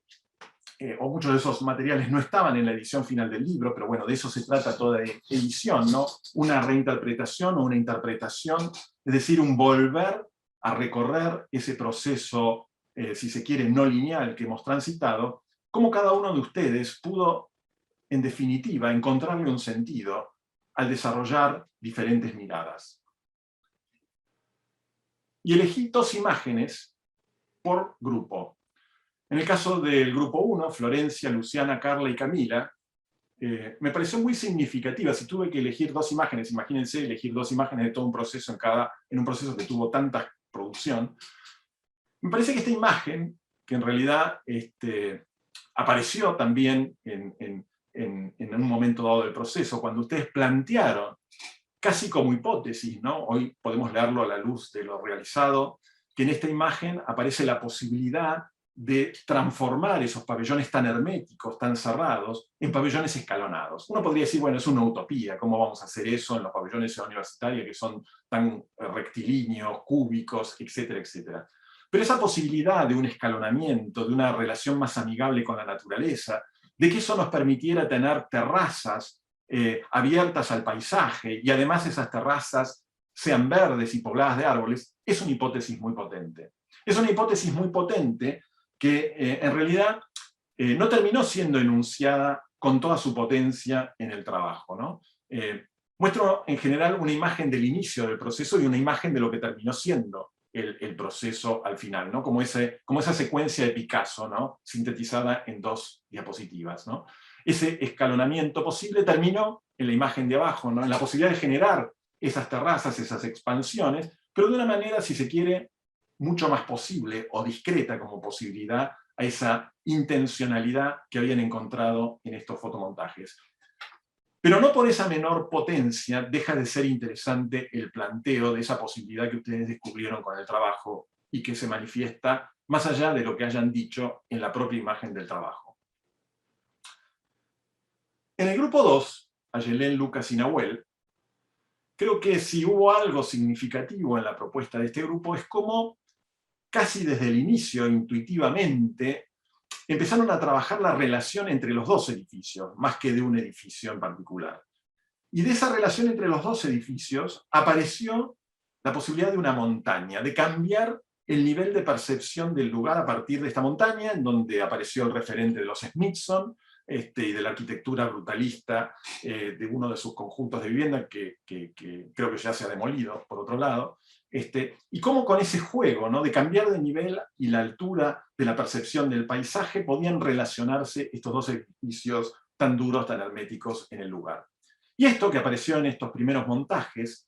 o muchos de esos materiales no estaban en la edición final del libro, pero bueno, de eso se trata toda edición, ¿no? Una reinterpretación o una interpretación, es decir, un volver a recorrer ese proceso, si se quiere, no lineal que hemos transitado, cómo cada uno de ustedes pudo, en definitiva, encontrarle un sentido al desarrollar diferentes miradas. Y elegí 2 imágenes por grupo. En el caso del grupo 1, Florencia, Luciana, Carla y Camila, me pareció muy significativa. Si tuve que elegir 2 imágenes, imagínense elegir 2 imágenes de todo un proceso en un proceso que tuvo tanta producción. Me parece que esta imagen, que en realidad apareció también en un momento dado del proceso, cuando ustedes plantearon, casi como hipótesis, ¿no? Hoy podemos leerlo a la luz de lo realizado, que en esta imagen aparece la posibilidad de transformar esos pabellones tan herméticos, tan cerrados, en pabellones escalonados. Uno podría decir, bueno, es una utopía, ¿cómo vamos a hacer eso en los pabellones universitarios que son tan rectilíneos, cúbicos, etcétera, etcétera? Pero esa posibilidad de un escalonamiento, de una relación más amigable con la naturaleza, de que eso nos permitiera tener terrazas abiertas al paisaje, y además esas terrazas sean verdes y pobladas de árboles, es una hipótesis muy potente. Es una hipótesis muy potente que en realidad no terminó siendo enunciada con toda su potencia en el trabajo, ¿no? Muestro en general una imagen del inicio del proceso y una imagen de lo que terminó siendo el proceso al final, ¿no? Como esa secuencia de Picasso, ¿no? Sintetizada en 2 diapositivas, ¿no? Ese escalonamiento posible terminó en la imagen de abajo, ¿no? En la posibilidad de generar esas terrazas, esas expansiones, pero de una manera, si se quiere, mucho más posible o discreta como posibilidad a esa intencionalidad que habían encontrado en estos fotomontajes. Pero no por esa menor potencia deja de ser interesante el planteo de esa posibilidad que ustedes descubrieron con el trabajo y que se manifiesta más allá de lo que hayan dicho en la propia imagen del trabajo. En el grupo 2, Ayelén, Lucas y Nahuel, creo que si hubo algo significativo en la propuesta de este grupo es cómo, casi desde el inicio, intuitivamente, empezaron a trabajar la relación entre los dos edificios, más que de un edificio en particular. Y de esa relación entre los dos edificios apareció la posibilidad de una montaña, de cambiar el nivel de percepción del lugar a partir de esta montaña, en donde apareció el referente de los Smithson, y de la arquitectura brutalista de uno de sus conjuntos de vivienda, que creo que ya se ha demolido, por otro lado, y cómo con ese juego, ¿no?, de cambiar de nivel y la altura de la percepción del paisaje podían relacionarse estos dos edificios tan duros, tan herméticos en el lugar. Y esto que apareció en estos primeros montajes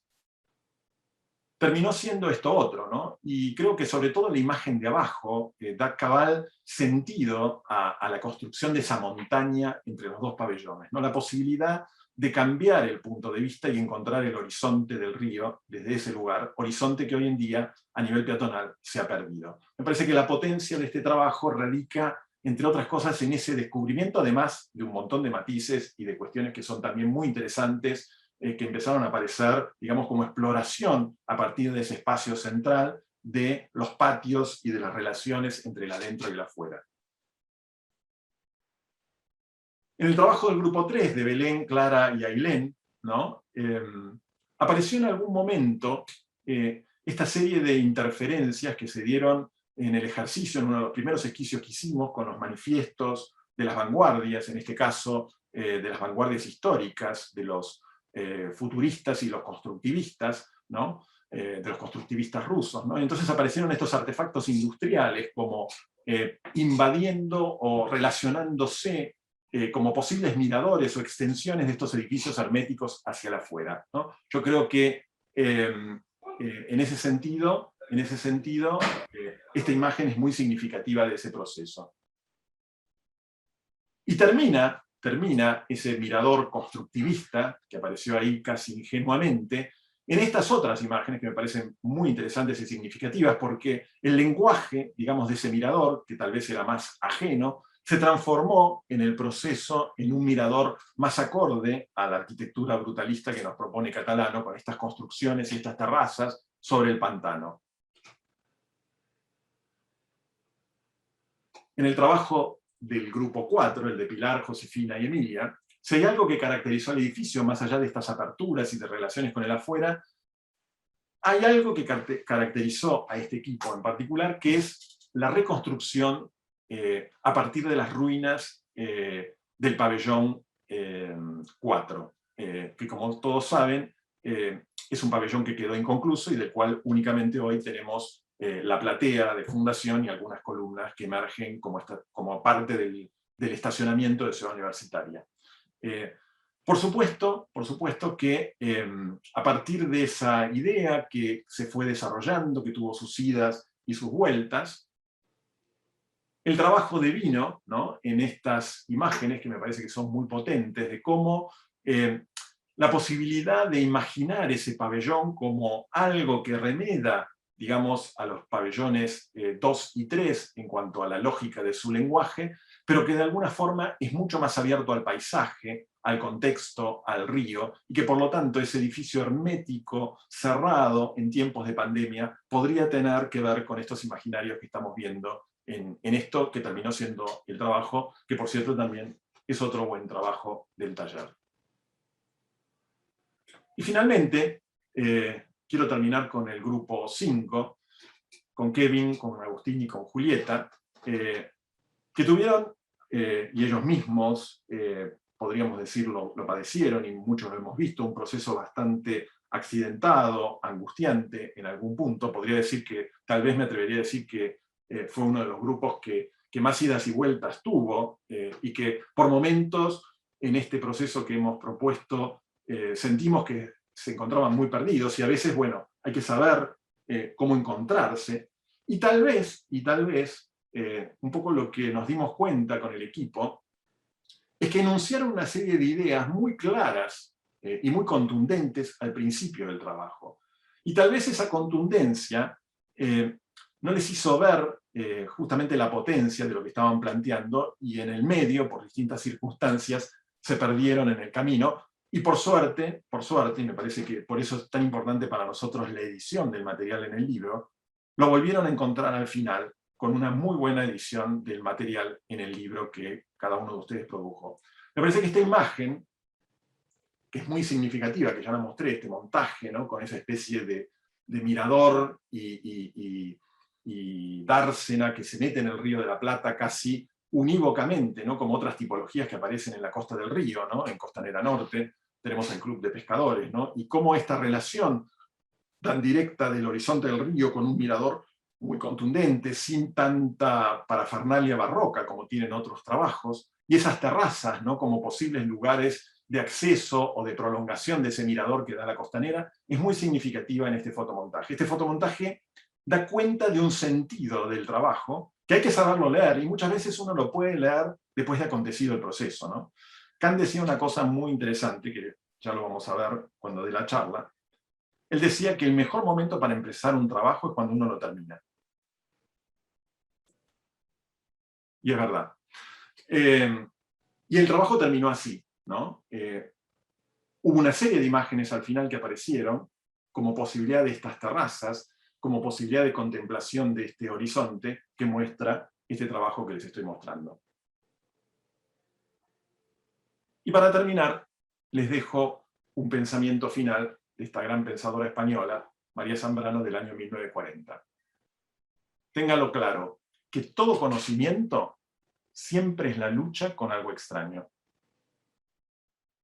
terminó siendo esto otro, ¿no? Y creo que sobre todo la imagen de abajo da cabal sentido a la construcción de esa montaña entre los dos pabellones, ¿no? La posibilidad de cambiar el punto de vista y encontrar el horizonte del río desde ese lugar, horizonte que hoy en día a nivel peatonal se ha perdido. Me parece que la potencia de este trabajo radica, entre otras cosas, en ese descubrimiento, además de un montón de matices y de cuestiones que son también muy interesantes, que empezaron a aparecer, digamos, como exploración a partir de ese espacio central de los patios y de las relaciones entre el adentro y el afuera. En el trabajo del grupo 3, de Belén, Clara y Ailén, ¿no?, apareció en algún momento esta serie de interferencias que se dieron en el ejercicio, en uno de los primeros esquicios que hicimos, con los manifiestos de las vanguardias, en este caso de las vanguardias históricas, de los futuristas y los constructivistas, ¿no?, de los constructivistas rusos, ¿no? Entonces aparecieron estos artefactos industriales como invadiendo o relacionándose como posibles miradores o extensiones de estos edificios herméticos hacia el afuera, ¿no? Yo creo que en ese sentido, esta imagen es muy significativa de ese proceso. Y termina ese mirador constructivista, que apareció ahí casi ingenuamente, en estas otras imágenes que me parecen muy interesantes y significativas, porque el lenguaje, digamos, de ese mirador, que tal vez era más ajeno, se transformó en el proceso en un mirador más acorde a la arquitectura brutalista que nos propone Catalano, con estas construcciones y estas terrazas sobre el pantano. En el trabajo del grupo 4, el de Pilar, Josefina y Emilia, si hay algo que caracterizó al edificio, más allá de estas aperturas y de relaciones con el afuera, hay algo que caracterizó a este equipo en particular, que es la reconstrucción a partir de las ruinas del pabellón 4, que como todos saben, es un pabellón que quedó inconcluso y del cual únicamente hoy tenemos la platea de fundación y algunas columnas que emergen como parte del estacionamiento de Ciudad Universitaria. Por supuesto que a partir de esa idea que se fue desarrollando, que tuvo sus idas y sus vueltas, el trabajo devino, ¿no?, en estas imágenes que me parece que son muy potentes, de cómo la posibilidad de imaginar ese pabellón como algo que remeda, digamos, a los pabellones 2 y 3 en cuanto a la lógica de su lenguaje, pero que de alguna forma es mucho más abierto al paisaje, al contexto, al río, y que por lo tanto ese edificio hermético, cerrado en tiempos de pandemia, podría tener que ver con estos imaginarios que estamos viendo en esto que terminó siendo el trabajo, que por cierto también es otro buen trabajo del taller. Y finalmente, quiero terminar con el grupo 5, con Kevin, con Agustín y con Julieta, que tuvieron, y ellos mismos, podríamos decirlo, lo padecieron, y muchos lo hemos visto, un proceso bastante accidentado, angustiante en algún punto. Podría decir que, tal vez me atrevería a decir que fue uno de los grupos que más idas y vueltas tuvo, y que por momentos en este proceso que hemos propuesto sentimos que se encontraban muy perdidos, y a veces, bueno, hay que saber cómo encontrarse, y tal vez, un poco lo que nos dimos cuenta con el equipo, es que enunciaron una serie de ideas muy claras y muy contundentes al principio del trabajo. Y tal vez esa contundencia no les hizo ver justamente la potencia de lo que estaban planteando, y en el medio, por distintas circunstancias, se perdieron en el camino. Y por suerte, y me parece que por eso es tan importante para nosotros la edición del material en el libro, lo volvieron a encontrar al final con una muy buena edición del material en el libro que cada uno de ustedes produjo. Me parece que esta imagen, que es muy significativa, que ya la mostré, este montaje, ¿no?, con esa especie de mirador y dársena que se mete en el Río de la Plata casi unívocamente, ¿no?, como otras tipologías que aparecen en la costa del río, ¿no?, en Costanera Norte, tenemos el Club de Pescadores, ¿no?, y cómo esta relación tan directa del horizonte del río con un mirador muy contundente, sin tanta parafernalia barroca como tienen otros trabajos, y esas terrazas, ¿no?, como posibles lugares de acceso o de prolongación de ese mirador que da la costanera, es muy significativa en este fotomontaje. Este fotomontaje da cuenta de un sentido del trabajo que hay que saberlo leer, y muchas veces uno lo puede leer después de acontecido el proceso, ¿no? Kant decía una cosa muy interesante, que ya lo vamos a ver cuando dé la charla. Él decía que el mejor momento para empezar un trabajo es cuando uno lo termina. Y es verdad. Y el trabajo terminó así, ¿no? Hubo una serie de imágenes al final que aparecieron como posibilidad de estas terrazas, como posibilidad de contemplación de este horizonte que muestra este trabajo que les estoy mostrando. Y para terminar, les dejo un pensamiento final de esta gran pensadora española, María Zambrano, del año 1940. Téngalo claro, que todo conocimiento siempre es la lucha con algo extraño.